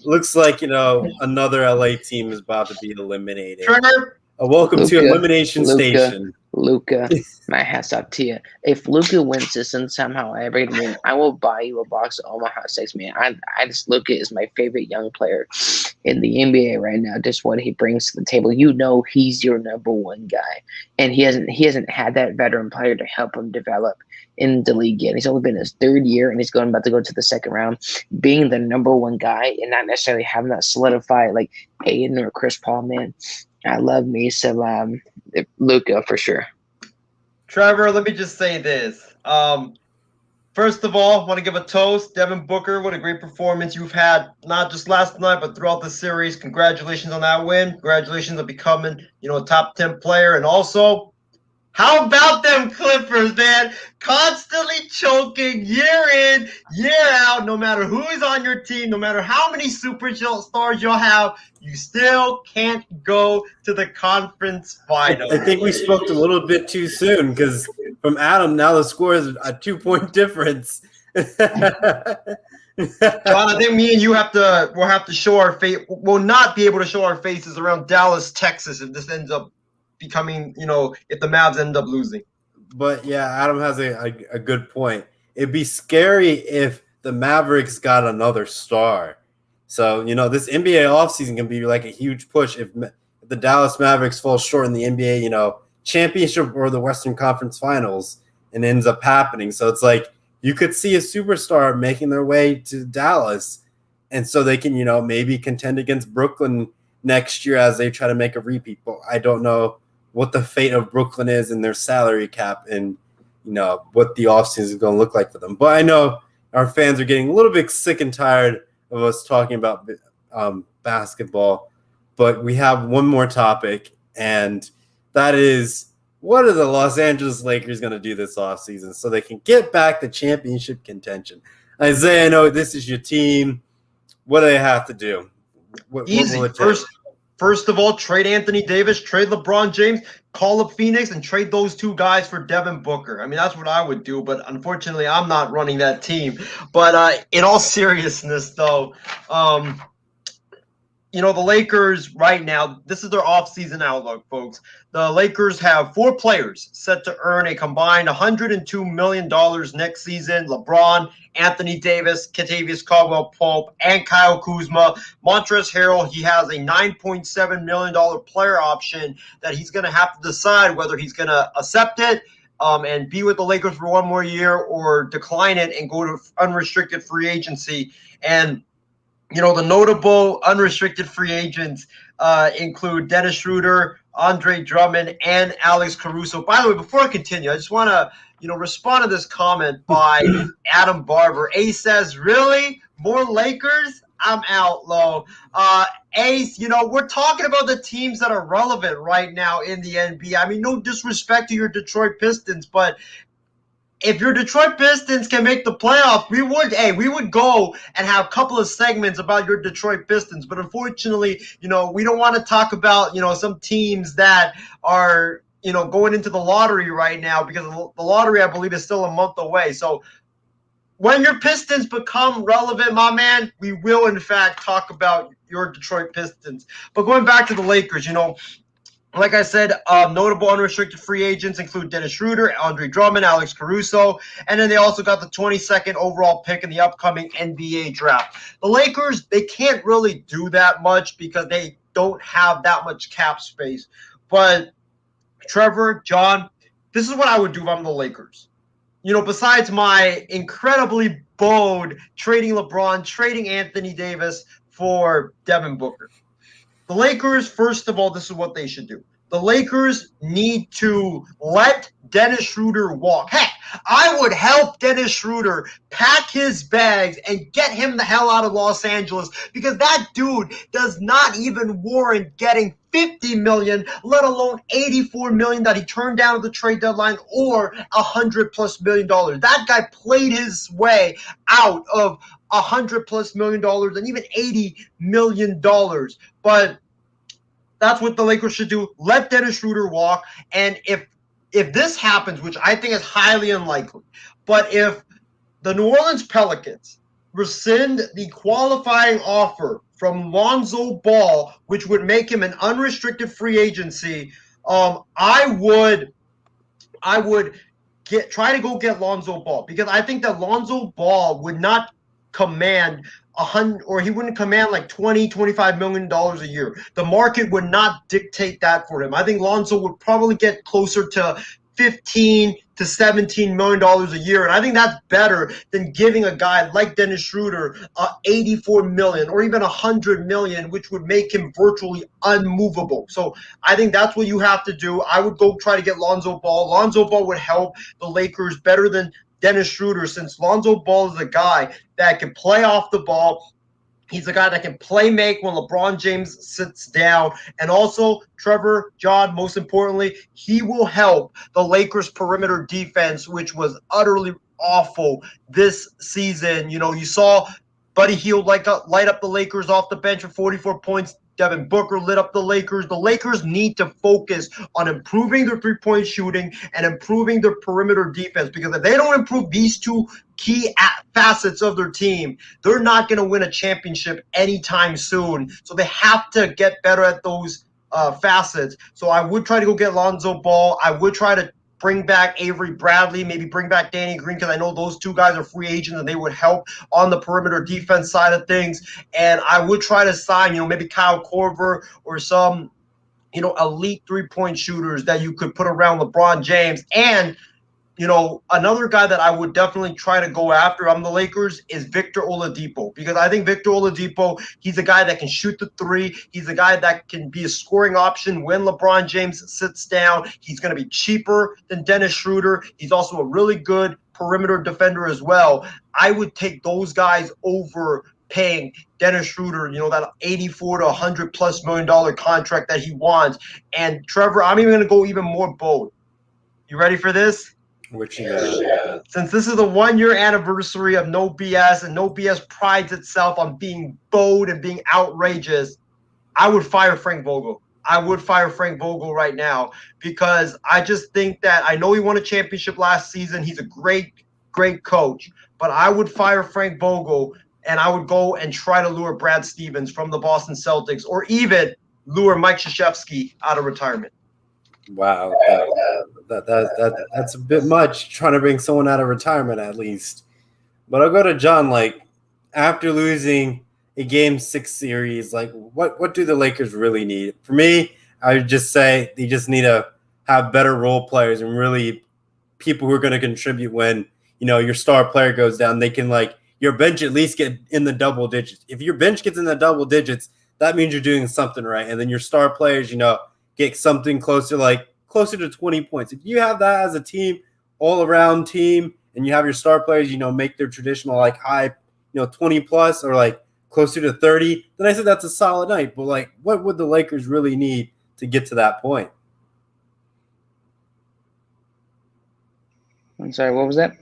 looks like another LA team is about to be eliminated. Welcome to Elimination Station. Luka, my hat's off to you. If Luka wins this and somehow I ever win, I will buy you a box of Omaha Steaks, man. Luka is my favorite young player in the NBA right now. Just what he brings to the table. He's your number 1 guy, and he hasn't had that veteran player to help him develop in the league yet. He's only been his 3rd year, and he's about to go to the second round. Being the number 1 guy and not necessarily having that solidified like Aiden or Chris Paul, man. I love me some Luka for sure. Trevor, let me just say this. First of all, I want to give a toast. Devin Booker, what a great performance you've had, not just last night, but throughout the series. Congratulations on that win. Congratulations on becoming, a top 10 player. And also, how about them Clippers, man? Constantly choking year in, year out. No matter who is on your team, no matter how many superstars you'll have, you still can't go to the conference final. I think we spoke a little bit too soon because from Adam, now the score is a 2-point difference. John, I think me and you we'll have to show our face. We'll not be able to show our faces around Dallas, Texas if this ends up becoming, if the Mavs end up losing. But yeah, Adam has a good point. It'd be scary if the Mavericks got another star. So, this NBA offseason can be like a huge push if the Dallas Mavericks fall short in the NBA, championship or the Western Conference Finals and ends up happening. So it's like you could see a superstar making their way to Dallas, and so they can, maybe contend against Brooklyn next year as they try to make a repeat. But I don't know what the fate of Brooklyn is and their salary cap and, what the offseason is going to look like for them. But I know our fans are getting a little bit sick and tired of us talking about basketball. But we have one more topic, and that is, what are the Los Angeles Lakers going to do this offseason so they can get back to championship contention? Isaiah, I know this is your team. What do they have to do? Easy. First of all, trade Anthony Davis, trade LeBron James, call up Phoenix, and trade those 2 guys for Devin Booker. I mean, that's what I would do, but unfortunately, I'm not running that team. But in all seriousness, though, the Lakers right now, this is their offseason outlook, folks. The Lakers have 4 players set to earn a combined $102 million next season. LeBron, Anthony Davis, Kentavious Caldwell-Pope, and Kyle Kuzma. Montrezl Harrell, he has a $9.7 million player option that he's going to have to decide whether he's going to accept it and be with the Lakers for 1 more year or decline it and go to unrestricted free agency. And The notable unrestricted free agents include Dennis Schroeder, Andre Drummond, and Alex Caruso. By the way, before I continue, I just want to respond to this comment by Adam Barber. Ace says, "Really? More Lakers? I'm out, Low." Ace, we're talking about the teams that are relevant right now in the NBA. I mean, no disrespect to your Detroit Pistons, but if your Detroit Pistons can make the playoffs, we would go and have a couple of segments about your Detroit Pistons. But unfortunately, we don't want to talk about, some teams that are, going into the lottery right now, because the lottery, I believe, is still a month away. So when your Pistons become relevant, my man, we will, in fact, talk about your Detroit Pistons. But going back to the Lakers, like I said, notable unrestricted free agents include Dennis Schroeder, Andre Drummond, Alex Caruso, and then they also got the 22nd overall pick in the upcoming NBA draft. The Lakers, they can't really do that much because they don't have that much cap space. But Trevor, John, this is what I would do if I'm the Lakers. Besides my incredibly bold trading LeBron, trading Anthony Davis for Devin Booker. The Lakers, first of all, this is what they should do. The Lakers need to let Dennis Schroeder walk. Heck, I would help Dennis Schroeder pack his bags and get him the hell out of Los Angeles, because that dude does not even warrant getting $50 million, let alone $84 million that he turned down at the trade deadline, or $100+ million. That guy played his way out of $100+ million and even $80 million. But that's what the Lakers should do. Let Dennis Schroeder walk. And if this happens, which I think is highly unlikely, but if the New Orleans Pelicans rescind the qualifying offer from Lonzo Ball, which would make him an unrestricted free agency, I would try to go get Lonzo Ball, because I think that Lonzo Ball would not command he wouldn't command like $20-25 million a year. The market would not dictate that for him. I think Lonzo would probably get closer to $15-17 million a year, and I think that's better than giving a guy like Dennis Schroeder $84 million or even $100 million, which would make him virtually unmovable. So I think that's what you have to do. I would go try to get Lonzo Ball. Lonzo Ball would help the Lakers better than Dennis Schroeder, since Lonzo Ball is a guy that can play off the ball. He's a guy that can play make when LeBron James sits down. And also, Trevor, John, most importantly, he will help the Lakers' perimeter defense, which was utterly awful this season. You saw Buddy Hield light up the Lakers off the bench for 44 points. Devin Booker lit up the Lakers. The Lakers need to focus on improving their three-point shooting and improving their perimeter defense, because if they don't improve these two key facets of their team, they're not going to win a championship anytime soon. So they have to get better at those facets. So I would try to go get Lonzo Ball. I would try to bring back Avery Bradley, maybe bring back Danny Green, because I know those two guys are free agents and they would help on the perimeter defense side of things. And I would try to sign, maybe Kyle Korver or some, elite three-point shooters that you could put around LeBron James. And another guy that I would definitely try to go after on the Lakers is Victor Oladipo, because I think Victor Oladipo, he's a guy that can shoot the three. He's a guy that can be a scoring option when LeBron James sits down. He's going to be cheaper than Dennis Schroeder. He's also a really good perimeter defender as well. I would take those guys over paying Dennis Schroeder, that $84 to $100+ million contract that he wants. And Trevor, I'm even going to go even more bold. You ready for this? Which is, since this is the 1-year anniversary of No BS, and No BS prides itself on being bold and being outrageous, I would fire Frank Vogel. I would fire Frank Vogel right now, because I just think that, I know he won a championship last season. He's a great, great coach, but I would fire Frank Vogel, and I would go and try to lure Brad Stevens from the Boston Celtics, or even lure Mike Krzyzewski out of retirement. wow, that's a bit much, trying to bring someone out of retirement at least. But I'll go to John. Like, after losing a Game 6 series, like what do the Lakers really need? For me, I would just say they just need to have better role players and really people who are going to contribute when your star player goes down. They can your bench at least get in the double digits. If your bench gets in the double digits, that means you're doing something right. And then your star players, get something closer to 20 points. If you have that as a team, all-around team, and you have your star players, make their traditional high, 20 plus or closer to 30, then I said that's a solid night. But what would the Lakers really need to get to that point? I'm sorry, what was that?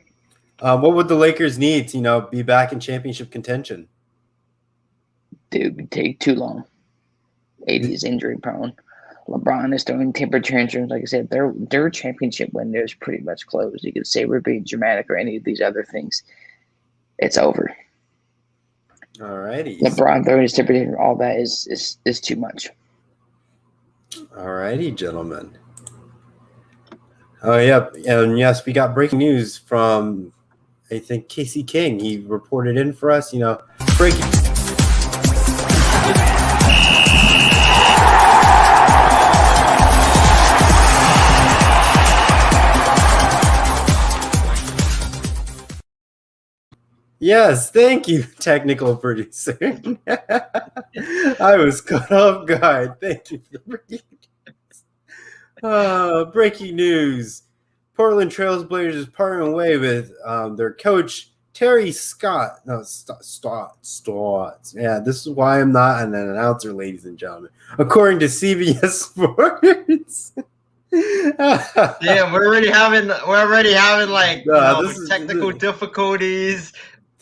What would the Lakers need to, be back in championship contention? Dude, it'd take too long. AD is injury prone. LeBron is throwing temper tantrums. Like I said, their championship window is pretty much closed. You could say we're being dramatic or any of these other things. It's over. All righty. LeBron throwing his temper tantrum, all that is too much. All righty, gentlemen. Oh, yeah. And yes, we got breaking news from, I think, Casey King. He reported in for us, breaking. Yes, thank you, technical producer. I was caught off guard. Thank you for breaking news. Portland Trailblazers is partnering away with their coach, Terry Scott. No, Stotts. Yeah, this is why I'm not an announcer, ladies and gentlemen. According to CBS Sports. Yeah, we're already having technical difficulties.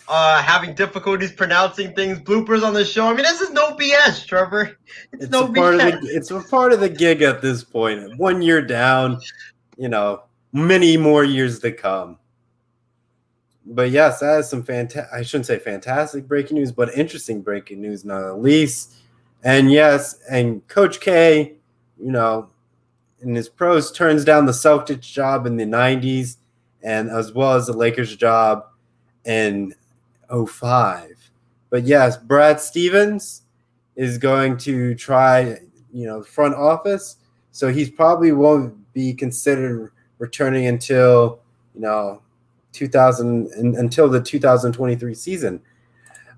Having difficulties pronouncing things, bloopers on the show. I mean, this is no BS, Trevor. It's no BS. It's a part of the gig at this point. 1 year down, many more years to come. But yes, that is some I shouldn't say fantastic breaking news, but interesting breaking news, not the least. And yes, and Coach K, in his pros, turns down the Celtics job in the 90s, and as well as the Lakers job in 05. But yes, Brad Stevens is going to try, the front office. So he's probably won't be considered returning until, until the 2023 season.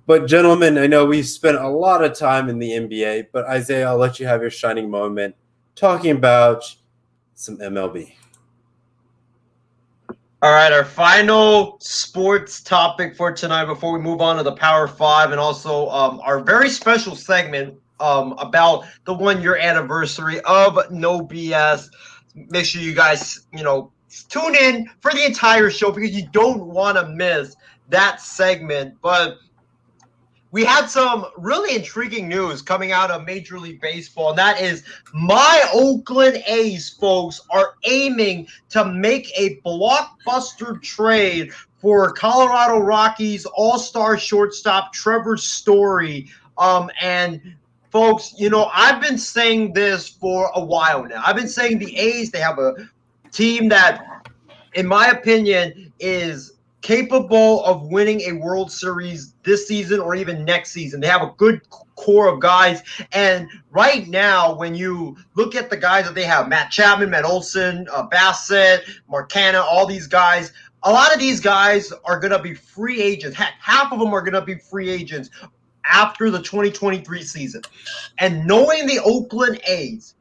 But gentlemen, I know we've spent a lot of time in the NBA, but Isaiah, I'll let you have your shining moment talking about some MLB. All right, our final sports topic for tonight before we move on to the Power 5 and also our very special segment about the 1 year anniversary of No BS. Make sure you guys, tune in for the entire show because you don't want to miss that segment. But we had some really intriguing news coming out of Major League Baseball, and that is my Oakland A's, folks, are aiming to make a blockbuster trade for Colorado Rockies all-star shortstop Trevor Story. And folks, I've been saying this for a while now. I've been saying the A's, they have a team that, in my opinion, is capable of winning a World Series this season or even next season. They have a good core of guys. And right now, when you look at the guys that they have, Matt Chapman, Matt Olson, Bassett, Marcana, all these guys, a lot of these guys are going to be free agents. Heck, half of them are going to be free agents after the 2023 season. And knowing the Oakland A's,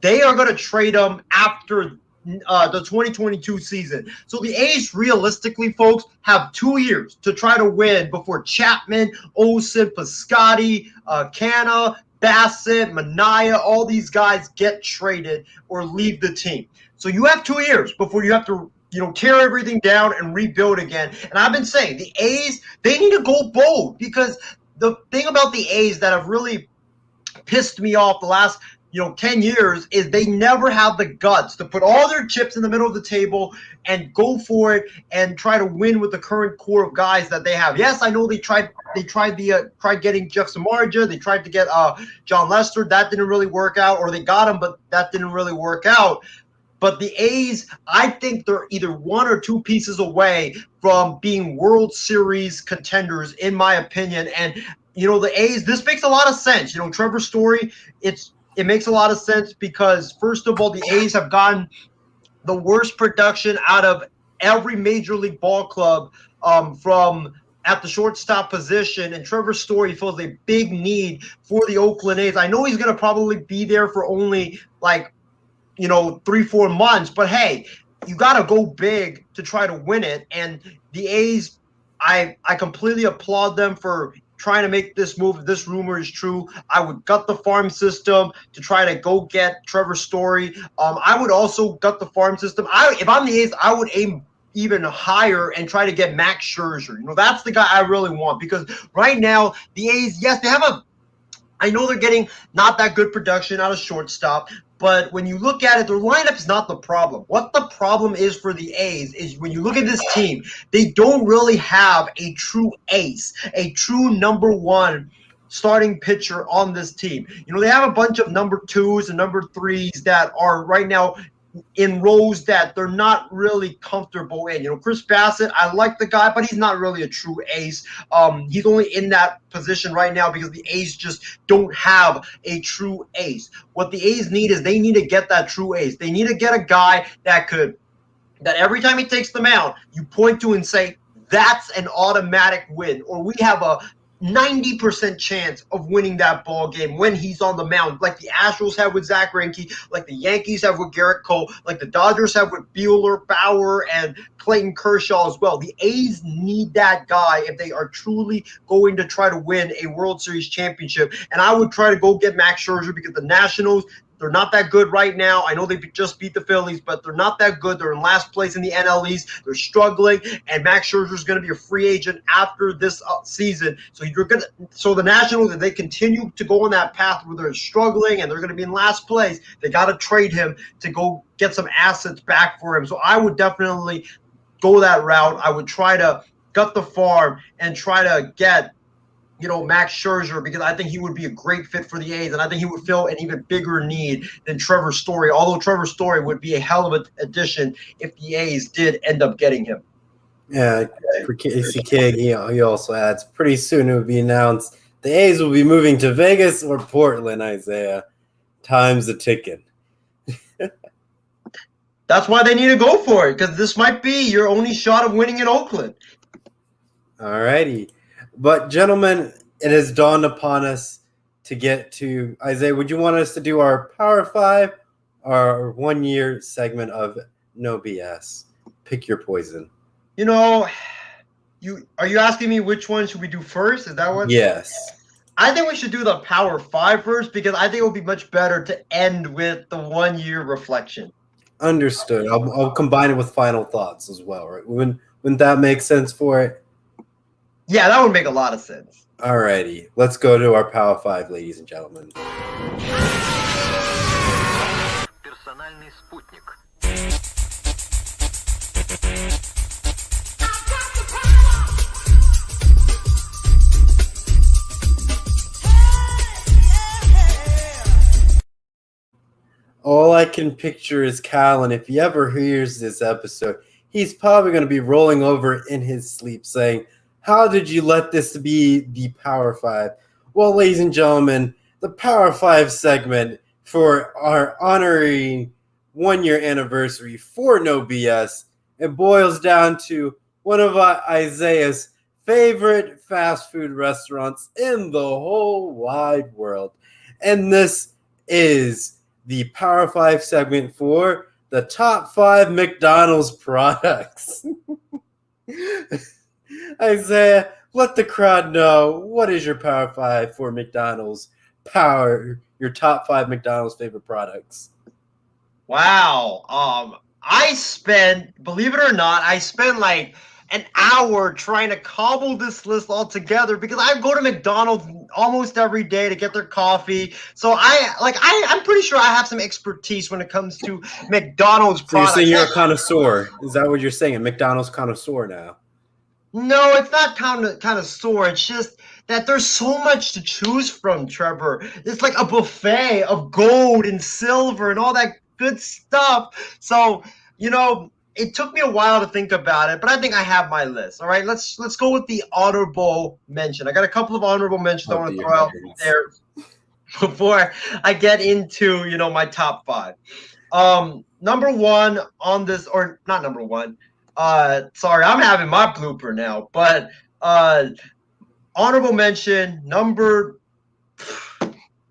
they are going to trade them after the 2022 season. So the A's, realistically, folks, have 2 years to try to win before Chapman, Olsen, Piscotty, Canna, Bassett, Manaea, all these guys get traded or leave the team. So you have 2 years before you have to tear everything down and rebuild again. And I've been saying the A's, they need to go bold because the thing about the A's that have really pissed me off the last 10 years is they never have the guts to put all their chips in the middle of the table and go for it and try to win with the current core of guys that they have. Yes, I know they tried getting Jeff Samardzija, they tried to get John Lester, that didn't really work out, or they got him, but that didn't really work out. But the A's, I think they're either 1 or 2 pieces away from being World Series contenders, in my opinion. And the A's, this makes a lot of sense. Trevor Story, it makes a lot of sense because, first of all, the A's have gotten the worst production out of every Major League Ball club from at the shortstop position, and Trevor Story feels a big need for the Oakland A's. I know he's going to probably be there for only 3-4 months, but hey, you got to go big to try to win it. And the A's, I completely applaud them for trying to make this move. If this rumor is true, I would gut the farm system to try to go get Trevor Story. I would also gut the farm system. If I'm the A's, I would aim even higher and try to get Max Scherzer. That's the guy I really want, because right now the A's, yes, they have I know they're getting not that good production out of shortstop, but when you look at it, their lineup is not the problem. What the problem is for the A's is when you look at this team, they don't really have a true ace, a true number one starting pitcher on this team. They have a bunch of number twos and number threes that are right now in roles that they're not really comfortable in. Chris Bassett, I like the guy, but he's not really a true ace. He's only in that position right now because the A's just don't have a true ace. What the A's need is they need to get that true ace. They need to get a guy that every time he takes the mound, you point to and say, that's an automatic win, or we have a 90% chance of winning that ball game when he's on the mound, like the Astros have with Zach Greinke, like the Yankees have with Garrett Cole, like the Dodgers have with Buehler, Bauer, and Clayton Kershaw as well. The A's need that guy if they are truly going to try to win a World Series championship. And I would try to go get Max Scherzer because the Nationals, they're not that good right now. I know they just beat the Phillies, but they're not that good. They're in last place in the NL East. They're struggling, and Max Scherzer is going to be a free agent after this season. So the Nationals, if they continue to go on that path where they're struggling and they're going to be in last place, they got to trade him to go get some assets back for him. So I would definitely go that route. I would try to gut the farm and try to get Max Scherzer, because I think he would be a great fit for the A's, and I think he would fill an even bigger need than Trevor Story, although Trevor Story would be a hell of an addition if the A's did end up getting him. Yeah, for Casey King, he also adds, pretty soon it would be announced the A's will be moving to Vegas or Portland, Isaiah. Time's a ticking. That's why they need to go for it, because this might be your only shot of winning in Oakland. All righty. But, gentlemen, it has dawned upon us to get to – Isaiah, would you want us to do our Power 5 or 1 year segment of No BS? Pick your poison. Are you asking me which one should we do first? Is that what? Yes. I think we should do the Power 5 first, because I think it would be much better to end with the 1 year reflection. Understood. I'll combine it with final thoughts as well, right? Wouldn't that make sense for it? Yeah, that would make a lot of sense. All righty. Let's go to our Power 5, ladies and gentlemen. All I can picture is Cal, and if he ever hears this episode, he's probably going to be rolling over in his sleep saying, how did you let this be the Power 5? Well, ladies and gentlemen, the Power 5 segment for our honoring 1 year anniversary for No BS, it boils down to one of Isaiah's favorite fast food restaurants in the whole wide world. And this is the Power 5 segment for the top 5 McDonald's products. Isaiah, let the crowd know, what is your Power 5 for McDonald's? Your top 5 McDonald's favorite products. Wow. Believe it or not, I spent like an hour trying to cobble this list all together, because I go to McDonald's almost every day to get their coffee. So I'm pretty sure I have some expertise when it comes to McDonald's products. So you're saying you're a connoisseur. Is that what you're saying? A McDonald's connoisseur now? No, it's not kind of sore. It's just that there's so much to choose from, Trevor. It's like a buffet of gold and silver and all that good stuff. So, it took me a while to think about it, but I think I have my list. All right, let's go with the honorable mention. I got a couple of honorable mentions I want to throw out there before I get into, my top 5. Number 1 on this, or not number 1. Sorry, I'm having my blooper now, but Honorable mention number.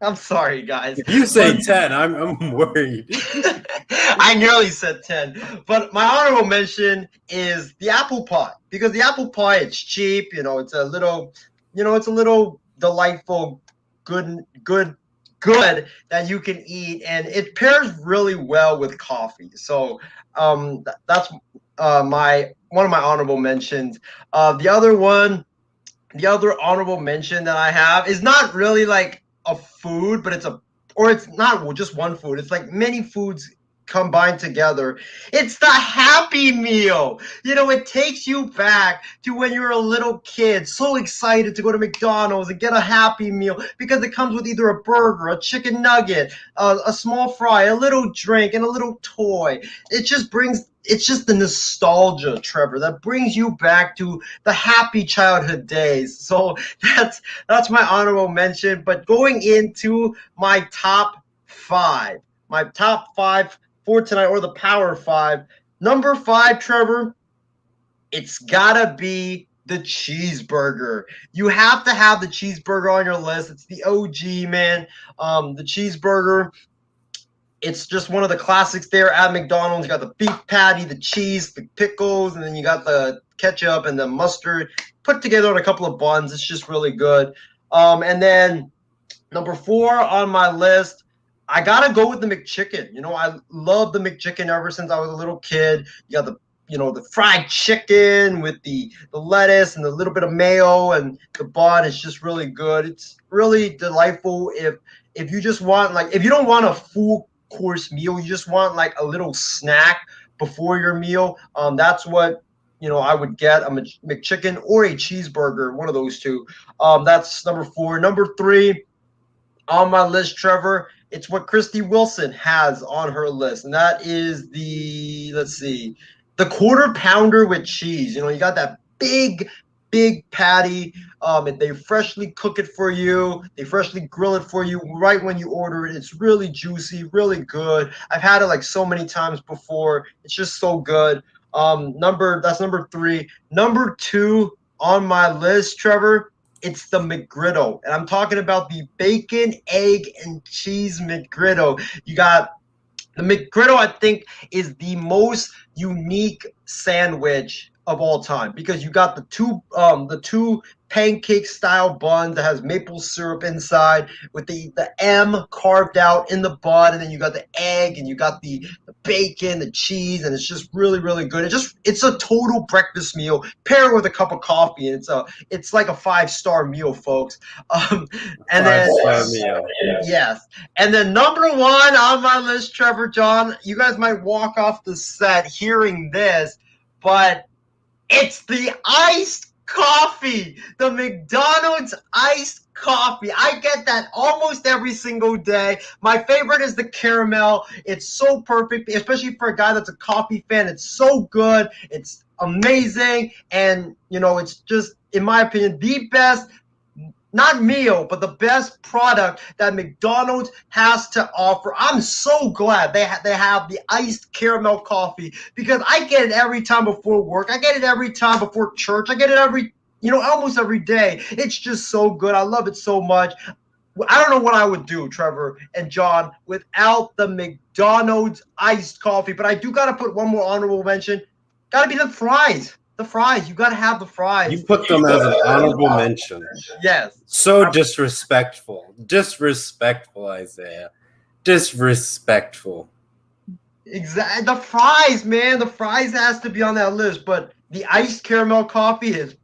I'm sorry, guys. If you say 10, I'm worried. I nearly said 10, but my honorable mention is the apple pie, because the apple pie, it's cheap. It's a little, it's a little delightful, good that you can eat, and it pairs really well with coffee. So that's my one of my honorable mentions. The other honorable mention that I have is not really like a food, but it's not just one food. It's like many foods combined together. It's the Happy Meal. It takes you back to when you were a little kid, so excited to go to McDonald's and get a Happy Meal because it comes with either a burger, a chicken nugget, a small fry, a little drink, and a little toy. It's just the nostalgia, Trevor, that brings you back to the happy childhood days. So that's my honorable mention. But going into my top five for tonight, or the Power Five. Number 5, Trevor, it's gotta be the cheeseburger. You have to have the cheeseburger on your list. It's the OG, man. The cheeseburger. It's just one of the classics there at McDonald's. You got the beef patty, the cheese, the pickles, and then you got the ketchup and the mustard put together on a couple of buns. It's just really good. And then number 4 on my list, I gotta go with the McChicken. I love the McChicken ever since I was a little kid. You got the fried chicken with the lettuce and a little bit of mayo, and the bun is just really good. It's really delightful if you just want, like, if you don't want a full course meal, you just want like a little snack before your meal. That's what I would get, a McChicken or a cheeseburger, one of those two. That's number 4. Number 3 on my list, Trevor, it's what Christy Wilson has on her list, and that is the quarter pounder with cheese. You got that big patty. And they freshly cook it for you. They freshly grill it for you right when you order it. It's really juicy, really good. I've had it like so many times before. It's just so good. That's number 3. Number 2 on my list, Trevor, it's the McGriddle, and I'm talking about the bacon, egg, and cheese McGriddle. You got the McGriddle. I think is the most unique sandwich of all time, because you got the two pancake style buns that has maple syrup inside with the M carved out in the bun, and then you got the egg, and you got the bacon, the cheese, and it's just really, really good. It's a total breakfast meal paired with a cup of coffee, and it's like a 5-star meal, folks. And then 5-star meal. Yes. And then number 1 on my list, Trevor, John, you guys might walk off the set hearing this, but it's the iced coffee, the McDonald's iced coffee. I get that almost every single day. My favorite is the caramel. It's so perfect, especially for a guy that's a coffee fan. It's so good. It's amazing. And, it's just, in my opinion, the best, not meal, but the best product that McDonald's has to offer. I'm so glad they have the iced caramel coffee, because I get it every time before work. I get it every time before church. I get it almost every day. It's just so good. I love it so much. I don't know what I would do, Trevor and John, without the McDonald's iced coffee. But I do got to put one more honorable mention. Got to be the fries. The fries. You got to have the fries. You put them as an honorable mention. Yes. So disrespectful. Disrespectful, Isaiah. Disrespectful. Exactly. The fries, man. The fries has to be on that list. But the iced caramel coffee is,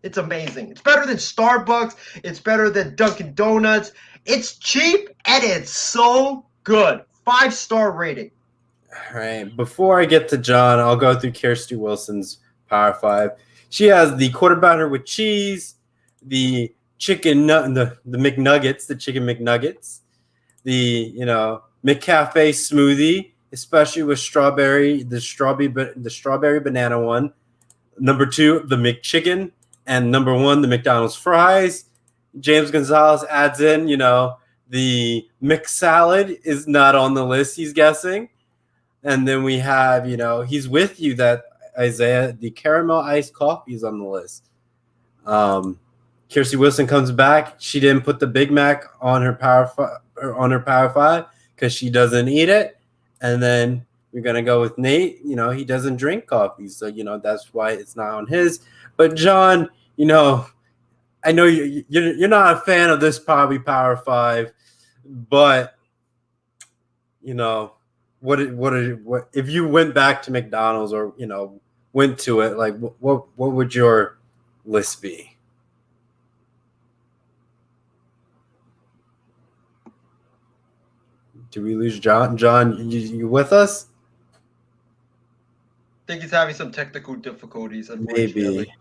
it's amazing. It's better than Starbucks. It's better than Dunkin' Donuts. It's cheap, and it's so good. 5-star rating. All right. Before I get to John, I'll go through Kirsty Wilson's Power 5. She has the quarter pounder with cheese, the chicken the McNuggets, the chicken McNuggets, the McCafe smoothie, especially with the strawberry banana one. Number 2, the McChicken, and number 1, the McDonald's fries. James Gonzalez adds in, the McSalad is not on the list, he's guessing. And then we have, he's with you that Isaiah, the caramel iced coffee is on the list. Kirstie Wilson comes back. She didn't put the Big Mac on her Power 5 because she doesn't eat it. And then we're gonna go with Nate. He doesn't drink coffee, so that's why it's not on his. But John, I know you're not a fan of this probably Power 5, but what if you went back to McDonald's or went to it, like what would your list be? Do we lose John? John, you with us? I think he's having some technical difficulties. Maybe.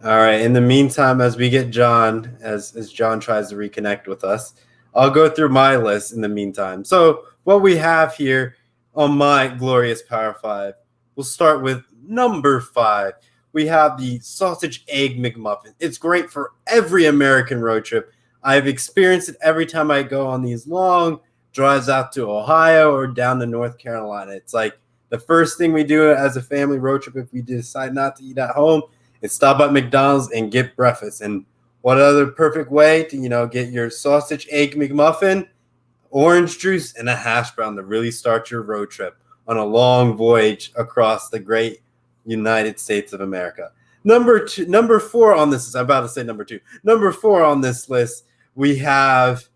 All right. In the meantime, as we get John, as John tries to reconnect with us, I'll go through my list in the meantime. So what we have here on my glorious Power 5, we'll start with number 5. We have the sausage egg McMuffin. It's great for every American road trip. I've experienced it every time I go on these long drives out to Ohio or down to North Carolina. It's like the first thing we do as a family road trip if we decide not to eat at home is stop at McDonald's and get breakfast. And what other perfect way to, get your sausage egg McMuffin, orange juice, and a hash brown to really start your road trip on a long voyage across the great United States of America. Number 4 on this is, I'm about to say number 2. Number 4 on this list, we have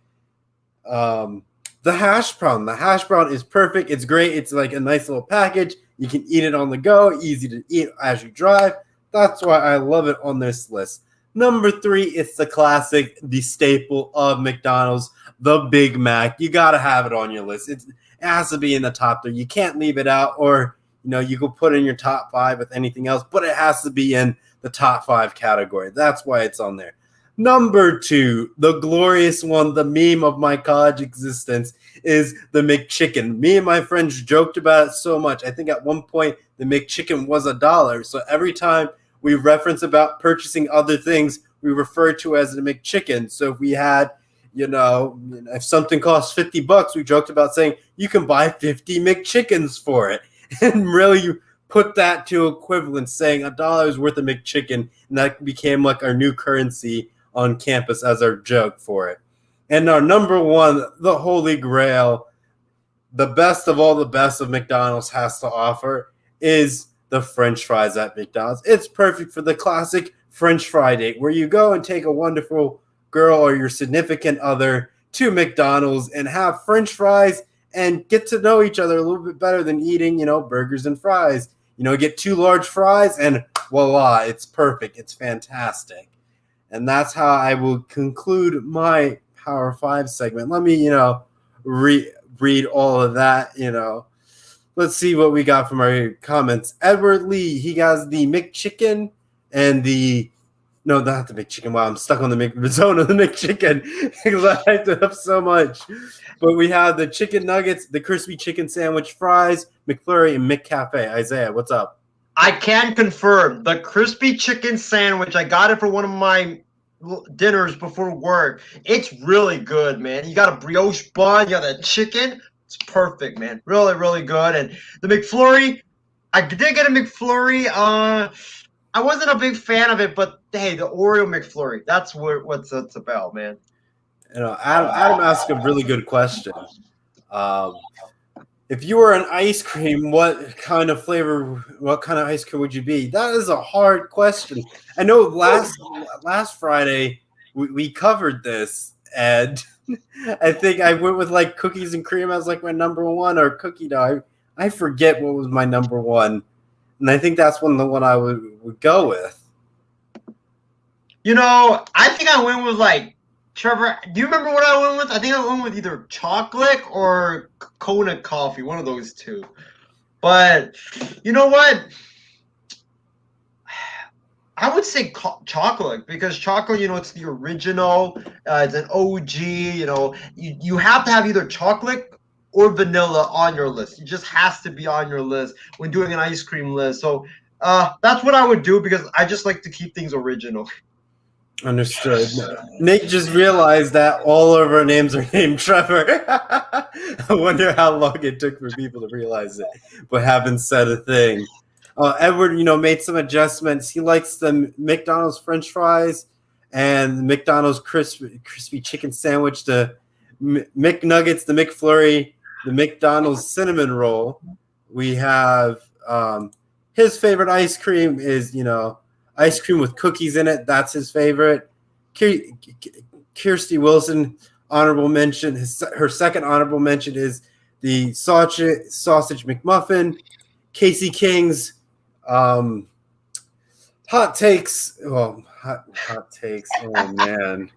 the hash brown. The hash brown is perfect. It's great. It's like a nice little package. You can eat it on the go, easy to eat as you drive. That's why I love it on this list. Number 3, it's the classic, the staple of McDonald's, the Big Mac. You got to have it on your list. It has to be in the top 3. You can't leave it out, or you could put in your top 5 with anything else, but it has to be in the top 5 category. That's why it's on there. Number 2, the glorious one, the meme of my college existence, is the McChicken. Me and my friends joked about it so much. I think at one point the McChicken was $1. So every time we reference about purchasing other things, we refer to it as the McChicken. So if we had, if something costs $50, we joked about saying you can buy 50 McChickens for it. And really, you put that to equivalent, saying $1 is worth of McChicken, and that became like our new currency on campus as our joke for it. And our number 1, the holy grail, the best of all the best of McDonald's has to offer, is the French fries at McDonald's. It's perfect for the classic French fry date where you go and take a wonderful girl or your significant other to McDonald's and have French fries and get to know each other a little bit better than eating, burgers and fries. Get 2 large fries and voila, it's perfect. It's fantastic. And that's how I will conclude my Power 5 segment. Let me, read all of that, Let's see what we got from our comments. Edward Lee, he has the McChicken and no, not the McChicken. Wow, I'm stuck on the zone of the McChicken because I hyped it up so much. But we have the chicken nuggets, the crispy chicken sandwich, fries, McFlurry, and McCafe. Isaiah, what's up? I can confirm the crispy chicken sandwich. I got it for one of my dinners before work. It's really good, man. You got a brioche bun, you got that chicken. It's perfect, man. Really, really good. And the McFlurry, I did get a McFlurry. I wasn't a big fan of it, but hey, the Oreo McFlurry, that's what's it's about, man. Adam asked a really good question. If you were an ice cream, what kind of ice cream would you be? That is a hard question. I know last Friday we covered this, and I think I went with like cookies and cream as like my number 1, or cookie dough. I forget what was my number 1, and I think that's the one I would go with. I think I went with like Trevor. Do you remember what I went with? I think I went with either chocolate or coconut coffee, one of those two. But you know what? I would say chocolate, because chocolate, it's the original. It's an OG. You have to have either chocolate or vanilla on your list. It just has to be on your list when doing an ice cream list. So that's what I would do, because I just like to keep things original. Understood. Nick just realized that all of our names are named Trevor. I wonder how long it took for people to realize it, but haven't said a thing. Edward, made some adjustments. He likes the McDonald's French fries and the McDonald's crispy chicken sandwich, the McNuggets, the McFlurry, the McDonald's cinnamon roll. We have his favorite ice cream is, ice cream with cookies in it. That's his favorite. Kirsty Wilson, honorable mention. Her second honorable mention is the sausage McMuffin. Casey King's hot takes. Oh, hot takes. Oh man,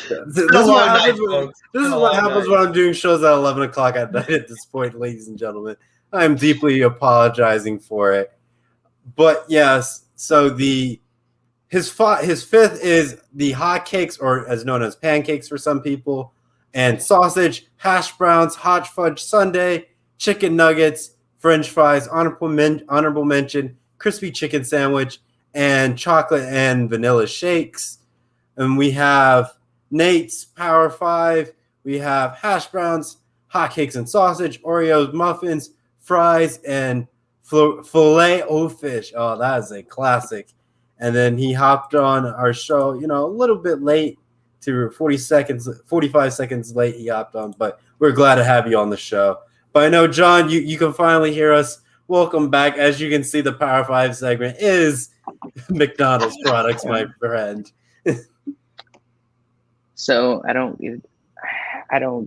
this is what happens when I'm doing shows at 11 o'clock at night. At this point, ladies and gentlemen, I am deeply apologizing for it. But yes, so his fifth is the hot cakes, or as known as pancakes for some people, and sausage, hash browns, hot fudge sundae, chicken nuggets, French fries, honorable mention, crispy chicken sandwich, and chocolate and vanilla shakes. And we have Nate's Power 5. We have hash browns, hotcakes and sausage, Oreos, muffins, fries, and filet-o-fish. Oh, that is a classic. And then he hopped on our show, a little bit late, to 45 seconds late he hopped on, but we're glad to have you on the show. But I know, John, you can finally hear us. Welcome back. As you can see, the Power 5 segment is McDonald's products, my friend. So I don't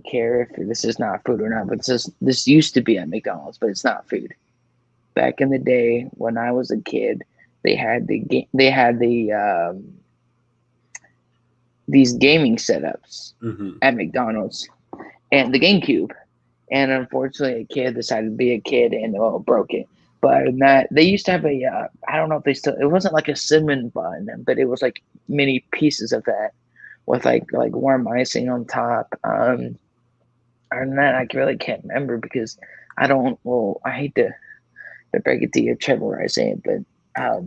care if this is not food or not, but this used to be at McDonald's, but it's not food. Back in the day when I was a kid, they had these gaming setups at McDonald's and the GameCube. And unfortunately, a kid decided to be a kid and broke it. But they used to have I don't know if they still, it wasn't like a cinnamon bun, but it was like many pieces of that with like warm icing on top. And that I really can't remember because I hate to break it to you, Trevor, I say it, but I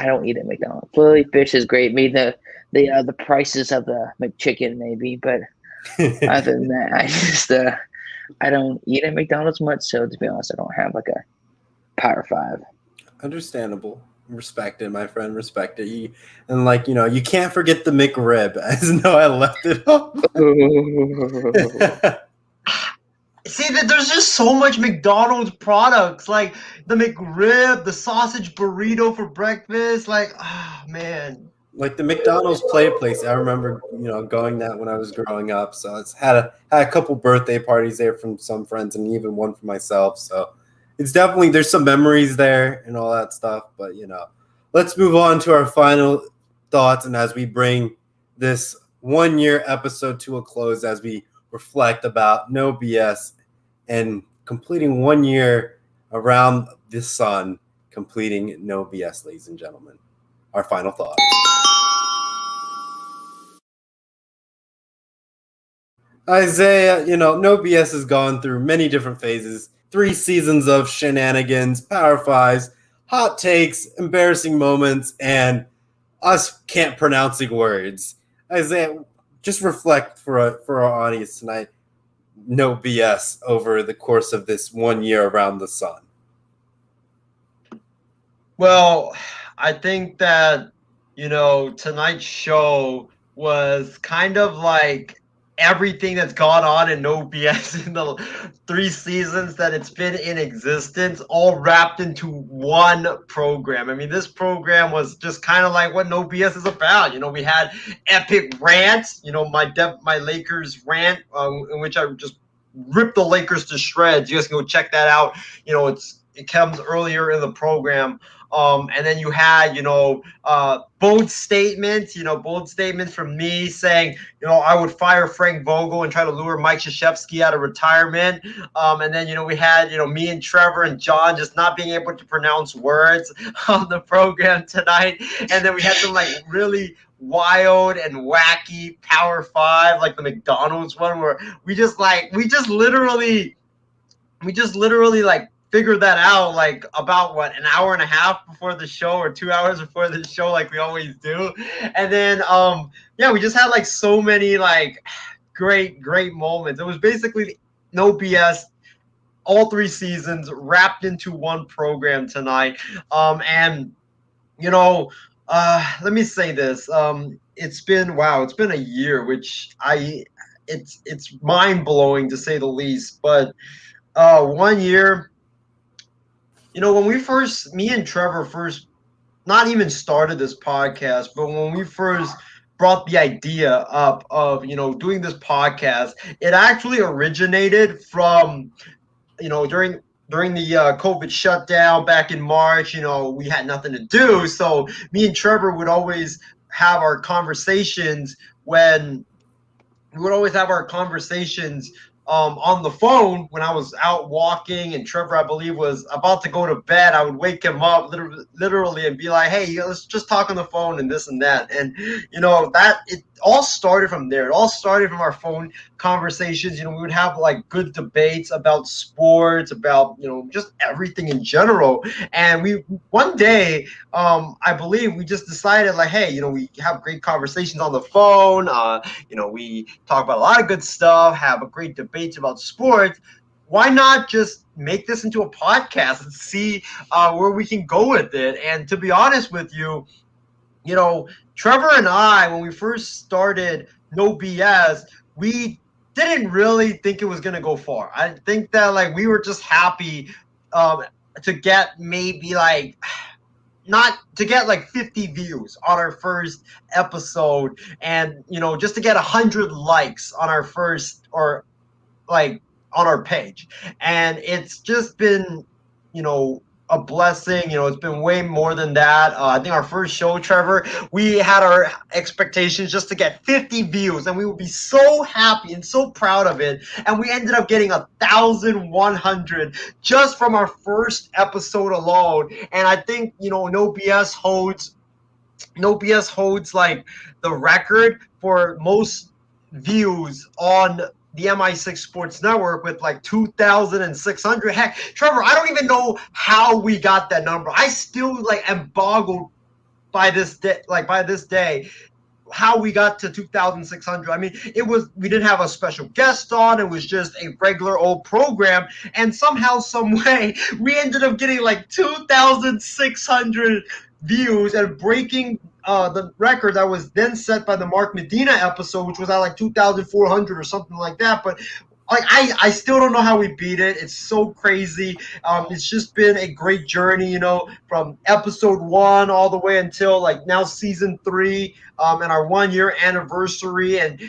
don't eat at McDonald's. Filet fish is great. Maybe the prices of the McChicken maybe, but other than that, I don't eat at McDonald's much. So to be honest, I don't have like a Power 5. Understandable. Respect it, my friend. Respect it. And you can't forget the McRib. As I left it up. See, that there's just so much McDonald's products, like the McRib, the sausage burrito for breakfast. Man. Like the McDonald's play place. I remember, going that when I was growing up. So it's had a couple birthday parties there from some friends and even one for myself. So it's definitely, there's some memories there and all that stuff. But, let's move on to our final thoughts. And as we bring this 1-year episode to a close, as we reflect about No BS and completing 1 year around the sun, completing No BS, ladies and gentlemen. Our final thoughts. Isaiah, No BS has gone through many different phases. 3 seasons of shenanigans, Power 5s, hot takes, embarrassing moments, and us can't pronouncing words. Isaiah, just reflect for our audience tonight. No BS over the course of this 1 year around the sun. Well, I think that, tonight's show was kind of like everything that's gone on in No BS in the 3 seasons that it's been in existence, all wrapped into one program. I mean, this program was just kind of like what No BS is about. We had epic rants, my Lakers rant, in which I just ripped the Lakers to shreds. You guys can go check that out. It comes earlier in the program. And then you had, bold statements from me saying, I would fire Frank Vogel and try to lure Mike Krzyzewski out of retirement. And then, we had, me and Trevor and John just not being able to pronounce words on the program tonight. And then we had some really wild and wacky Power 5, like the McDonald's one, where we just literally figured that out about an hour and a half before the show or 2 hours before the show, like we always do. And then we just had so many great moments. It was basically No BS all 3 seasons wrapped into one program tonight. And you know, let me say this. It's been a year, which it's mind blowing to say the least. But 1 year, when me and Trevor first, not even started this podcast, but when we first brought the idea up of doing this podcast, it actually originated from during the COVID shutdown back in March. We had nothing to do, so me and Trevor would always have our conversations when we would always have our conversations on the phone when I was out walking, and Trevor, I believe, was about to go to bed. I would wake him up literally and be like, "Hey, let's just talk on the phone and this and that." And that it all started from there. It all started from our phone conversations. We would have like good debates about sports, about just everything in general. And we one day, I believe, we just decided like, hey, we have great conversations on the phone. We talk about a lot of good stuff, have a great debates about sports. Why not just make this into a podcast and see where we can go with it? And to be honest with you, Trevor and I, when we first started No B.S., we didn't really think it was going to go far. I think that like we were just happy to get maybe like not to get like 50 views on our first episode, and just to get 100 likes on our first, or like on our page. And it's just been a blessing. It's been way more than that. I think our first show, Trevor, we had our expectations just to get 50 views, and we would be so happy and so proud of it. And we ended up getting 1,100 just from our first episode alone. And I think No BS holds like the record for most views on the MI6 Sports Network with like 2,600. Heck, Trevor, I don't even know how we got that number. I still like am boggled by this day how we got to 2,600. I mean, we didn't have a special guest on. It was just a regular old program, and somehow, some way, we ended up getting like 2,600 views and breaking the record that was then set by the Mark Medina episode, which was at like 2,400 or something like that. But like I still don't know how we beat it. It's so crazy. It's just been a great journey, from episode 1 all the way until like now season 3, and our 1 year anniversary. And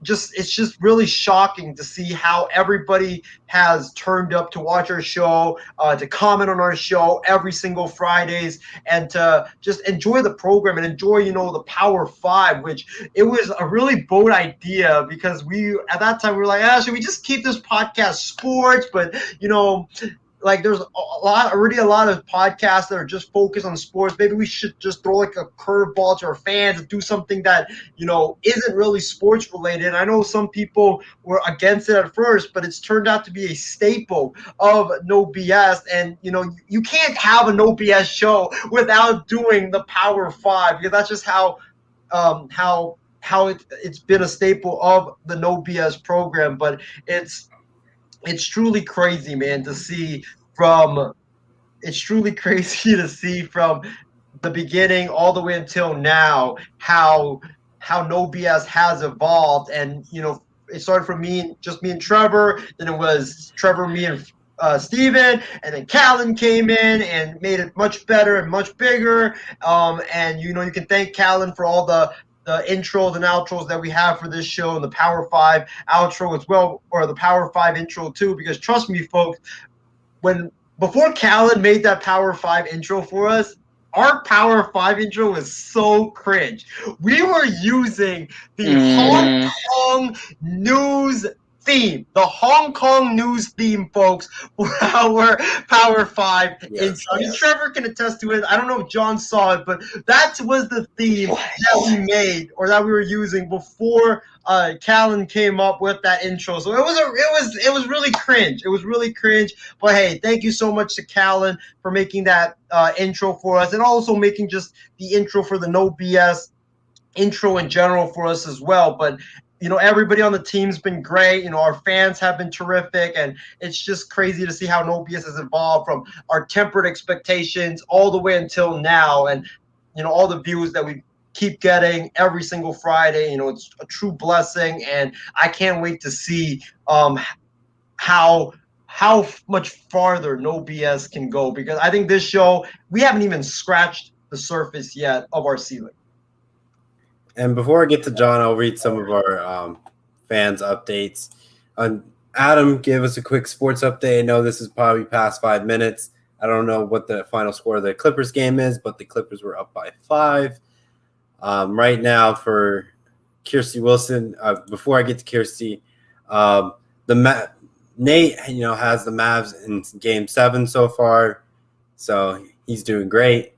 it's just really shocking to see how everybody has turned up to watch our show, to comment on our show every single Fridays, and to just enjoy the program and enjoy, the Power 5, which it was a really bold idea, because at that time we were like, should we just keep this podcast sports? But, like there's a lot of podcasts that are just focused on sports. Maybe we should just throw like a curveball to our fans and do something that, isn't really sports related. And I know some people were against it at first, but it's turned out to be a staple of No BS. And, you can't have a No BS show without doing the Power 5, because that's just how it's been a staple of the No BS program. But it's truly crazy, man, to see from the beginning all the way until now how No BS has evolved. And it started from me and Trevor, then it was Trevor, me, and Steven, and then Callan came in and made it much better and much bigger. And you can thank Callan for all the intros and outros that we have for this show, and the Power 5 outro as well, or the Power 5 intro too, because trust me, folks, before Callan made that Power 5 intro for us, our Power 5 intro was so cringe. We were using the Hong Kong news theme, the Hong Kong news theme, folks, for our Power 5 intro. I mean, Trevor can attest to it. I don't know if John saw it, but that was the theme that we made, or that we were using before Callan came up with that intro. So it was really cringe. It was really cringe. But hey, thank you so much to Callan for making that intro for us, and also making just the intro for the No BS intro in general for us as well. But everybody on the team's been great. Our fans have been terrific, and it's just crazy to see how No B.S has evolved from our tempered expectations all the way until now, and all the views that we keep getting every single Friday. It's a true blessing, and I can't wait to see how much farther No B.S can go, because I think this show, we haven't even scratched the surface yet of our ceiling. And before I get to John, I'll read some of our fans' updates. Adam gave us a quick sports update. I know this is probably past 5 minutes. I don't know what the final score of the Clippers game is, but the Clippers were up by 5. Right now for Kirsty Wilson, before I get to Kirsty, Nate, has the Mavs in Game 7 so far, so he's doing great.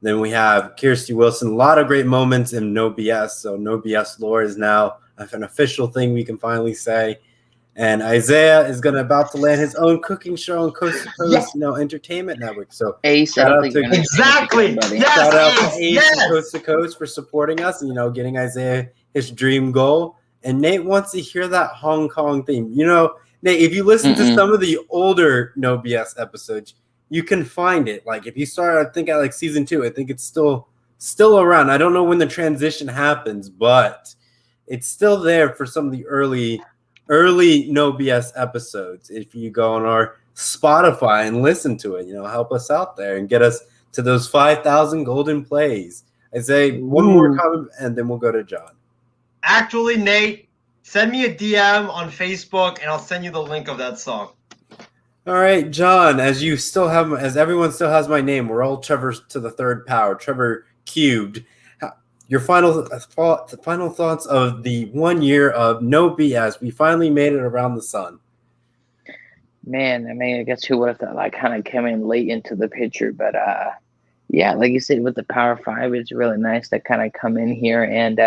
Then we have Kirsty Wilson. A lot of great moments in No B.S. So No B.S. lore is now an official thing we can finally say. And Isaiah is about to land his own cooking show on Coast to Coast, Entertainment Network. So shout out to exactly. Yes, shout out to Ace and Coast to Coast for supporting us and getting Isaiah his dream goal. And Nate wants to hear that Hong Kong theme. Nate, if you listen to some of the older No B.S. episodes, you can find it. Like if you start, I think at season 2, I think it's still around. I don't know when the transition happens, but it's still there for some of the early No B.S. episodes. If you go on our Spotify and listen to it, help us out there and get us to those 5,000 golden plays. I say one more comment and then we'll go to John. Actually, Nate, send me a DM on Facebook and I'll send you the link of that song. All right, John, as everyone still has my name, we're all Trevor to the third power, Trevor cubed. Your final thoughts of the 1 year of No B.S. We finally made it around the sun. Man, I guess who would have thought I kind of came in late into the picture, but yeah, like you said, with the Power 5, it's really nice to kind of come in here and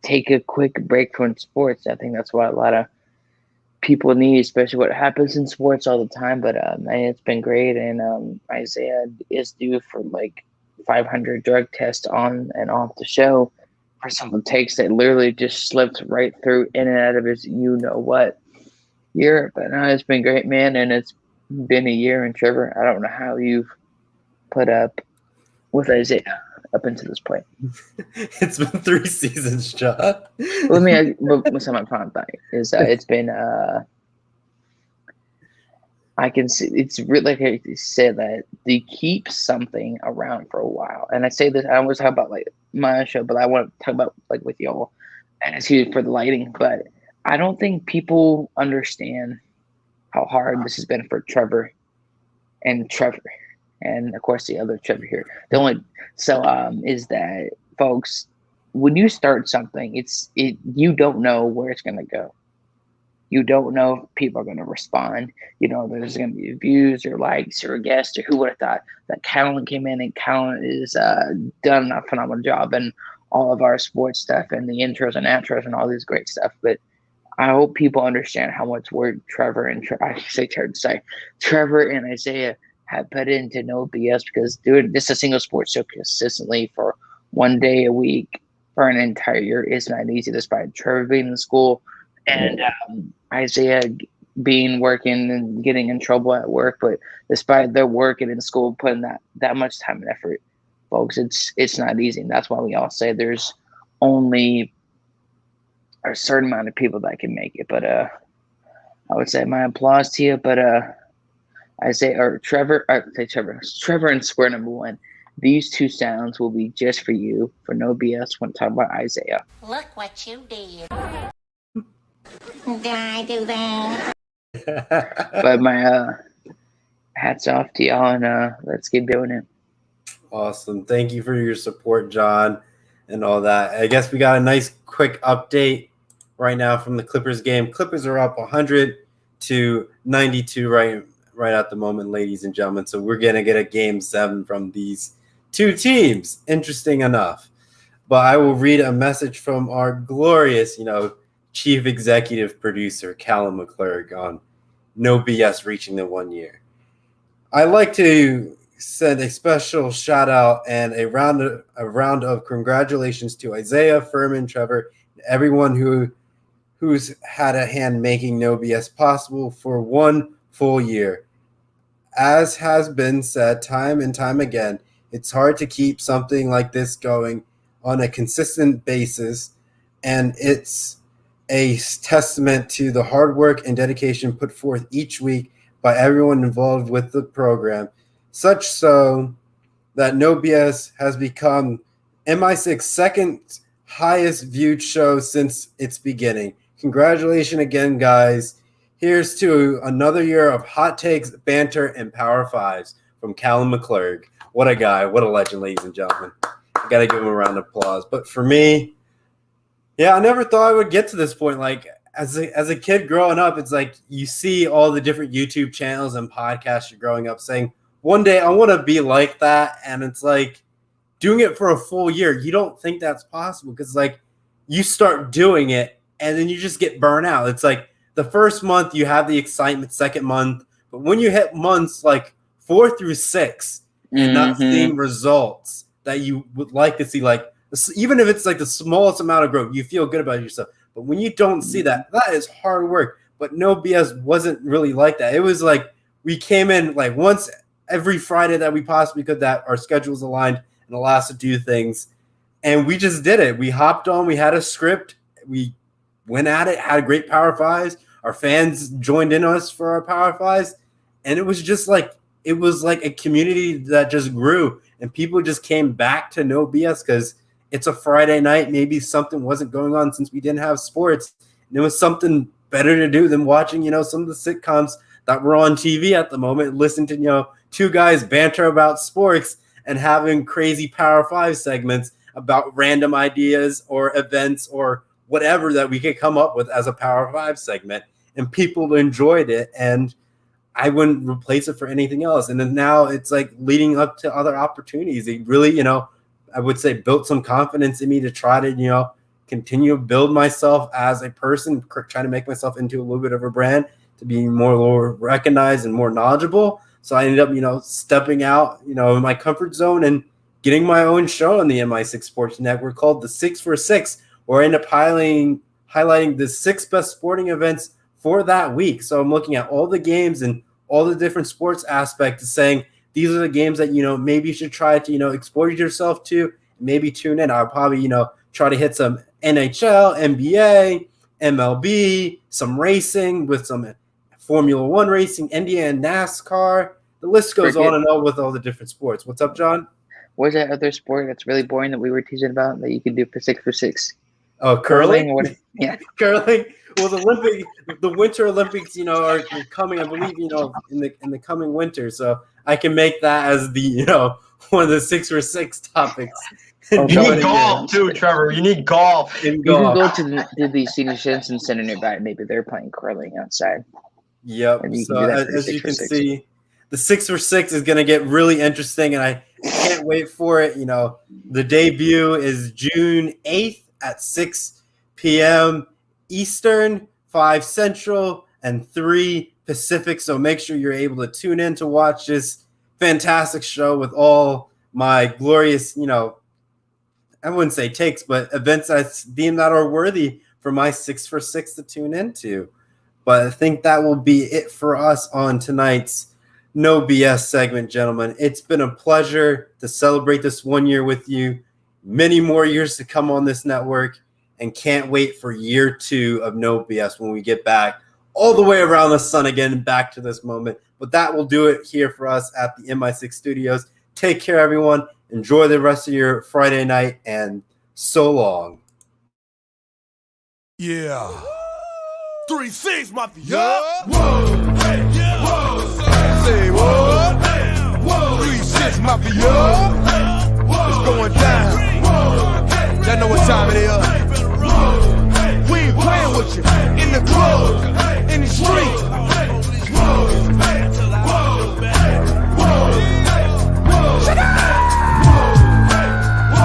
take a quick break from sports. I think that's what a lot of people need, especially what happens in sports all the time. But man, it's been great, and Isaiah is due for 500 drug tests on and off the show for some takes that literally just slipped right through in and out of his what year. But no, it's been great, man, and it's been a year. And Trevor, I don't know how you've put up with Isaiah up until this point. It's been 3 seasons, John. What's my final thought is it's been I can see it's really, like I said, that they keep something around for a while. And I say this, I always talk about my show, but I want to talk about with y'all, and it's here for the lighting. But I don't think people understand how hard this has been for Trevor, and of course the other Trevor here. Is that, folks, when you start something, you don't know where it's gonna go. You don't know if people are going to respond. There's going to be views or likes or guests, or who would have thought that Callan came in, and Callan is done a phenomenal job in all of our sports stuff and the intros and outros and all this great stuff. But I hope people understand how much work Trevor and Isaiah have put into No B.S. because doing this a single sports show consistently for 1 day a week for an entire year is not easy, despite Trevor being in school and Isaiah working and getting in trouble at work. But despite their work and in school putting that much time and effort, folks, it's not easy. And that's why we all say there's only a certain amount of people that can make it. But I would say my applause to you. But Trevor and Square Number One, these 2 sounds will be just for you for No B.S. when talking about Isaiah. Look what you did. Did I do that? But my hats off to y'all, and let's keep doing it. Awesome. Thank you for your support, John, and all that. I guess we got a nice quick update right now from the Clippers game. Clippers are up 100-92 right at the moment, ladies and gentlemen. So we're going to get a game 7 from these 2 teams. Interesting enough. But I will read a message from our glorious, chief executive producer, Callum McClurg, on No B.S. reaching the 1 year. I'd like to send a special shout out and a round of congratulations to Isaiah, Firmin, Trevor, and everyone who's had a hand making No BS possible for one full year. As has been said time and time again, it's hard to keep something like this going on a consistent basis, and it's a testament to the hard work and dedication put forth each week by everyone involved with the program, such so that No BS has become MI6's second highest viewed show since its beginning. Congratulations again, guys. Here's to another year of hot takes, banter, and Power Fives from Callum McClurg. What a guy. What a legend, ladies and gentlemen. I got to give him a round of applause. But for me, yeah, I never thought I would get to this point. Like, as a kid growing up, it's like you see all the different YouTube channels and podcasts you're growing up saying, one day I want to be like that. And it's like doing it for a full year. You don't think that's possible because, like, you start doing it and then you just get burnt out. It's like the first month you have the excitement, second month. But when you hit months like 4 through 6 and not seeing results that you would like to see, like, even if it's like the smallest amount of growth, you feel good about yourself. But when you don't see that, that is hard work. But No BS wasn't really like that. It was like we came in like once every Friday that we possibly could, that our schedules aligned and allowed us to do things. And we just did it. We hopped on. We had a script. We went at it, had great Power Fives. Our fans joined in us for our Power Fives. And it was just like, it was like a community that just grew. And people just came back to No BS because it's a Friday night. Maybe something wasn't going on since we didn't have sports. And it was something better to do than watching, some of the sitcoms that were on TV at the moment, listen to, two guys banter about sports and having crazy Power Five segments about random ideas or events or whatever that we could come up with as a Power Five segment. And people enjoyed it. And I wouldn't replace it for anything else. And then now it's like leading up to other opportunities. It really, I would say built some confidence in me to try to, continue to build myself as a person, trying to make myself into a little bit of a brand, to be more recognized and more knowledgeable. So I ended up, stepping out, in my comfort zone and getting my own show on the MI6 Sports Network called the 6 for 6, where I end up highlighting the 6 best sporting events for that week. So I'm looking at all the games and all the different sports aspects, saying these are the games that, maybe you should try to, expose yourself to, maybe tune in. I'll probably, try to hit some NHL, NBA, MLB, some racing with some Formula One racing, India and NASCAR. The list goes on and on with all the different sports. What's up, John? What's that other sport that's really boring that we were teasing about that you can do for 6 for 6? Oh, curling? Yeah. Curling. Well, the Winter Olympics, are coming, I believe, in the coming winter. So I can make that as the, one of the 6 for 6 topics. You need golf too, Trevor. You need golf. You can go to the Senior Citizen Center nearby. Maybe they're playing curling outside. Yep. So as you can see, the 6 for 6 is going to get really interesting, and I can't wait for it. The debut is June 8th at 6 p.m. Eastern, 5 Central, and 3 Pacific. So make sure you're able to tune in to watch this fantastic show with all my glorious, I wouldn't say takes, but events I deem that are worthy for my 6 for 6 to tune into. But I think that will be it for us on tonight's No BS segment, gentlemen. It's been a pleasure to celebrate this 1 year with you. Many more years to come on this network, and can't wait for year 2 of No BS when we get back all the way around the sun again and back to this moment. But that will do it here for us at the MI6 Studios. Take care, everyone. Enjoy the rest of your Friday night, and so long. Yeah. 3-6, mafia. Yeah. Whoa. Hey. Yeah. Whoa. Say what? Whoa. 3-6, mafia. It's going down. Whoa. Y'all know what time it is. We ain't playing with you. In the club, in the street.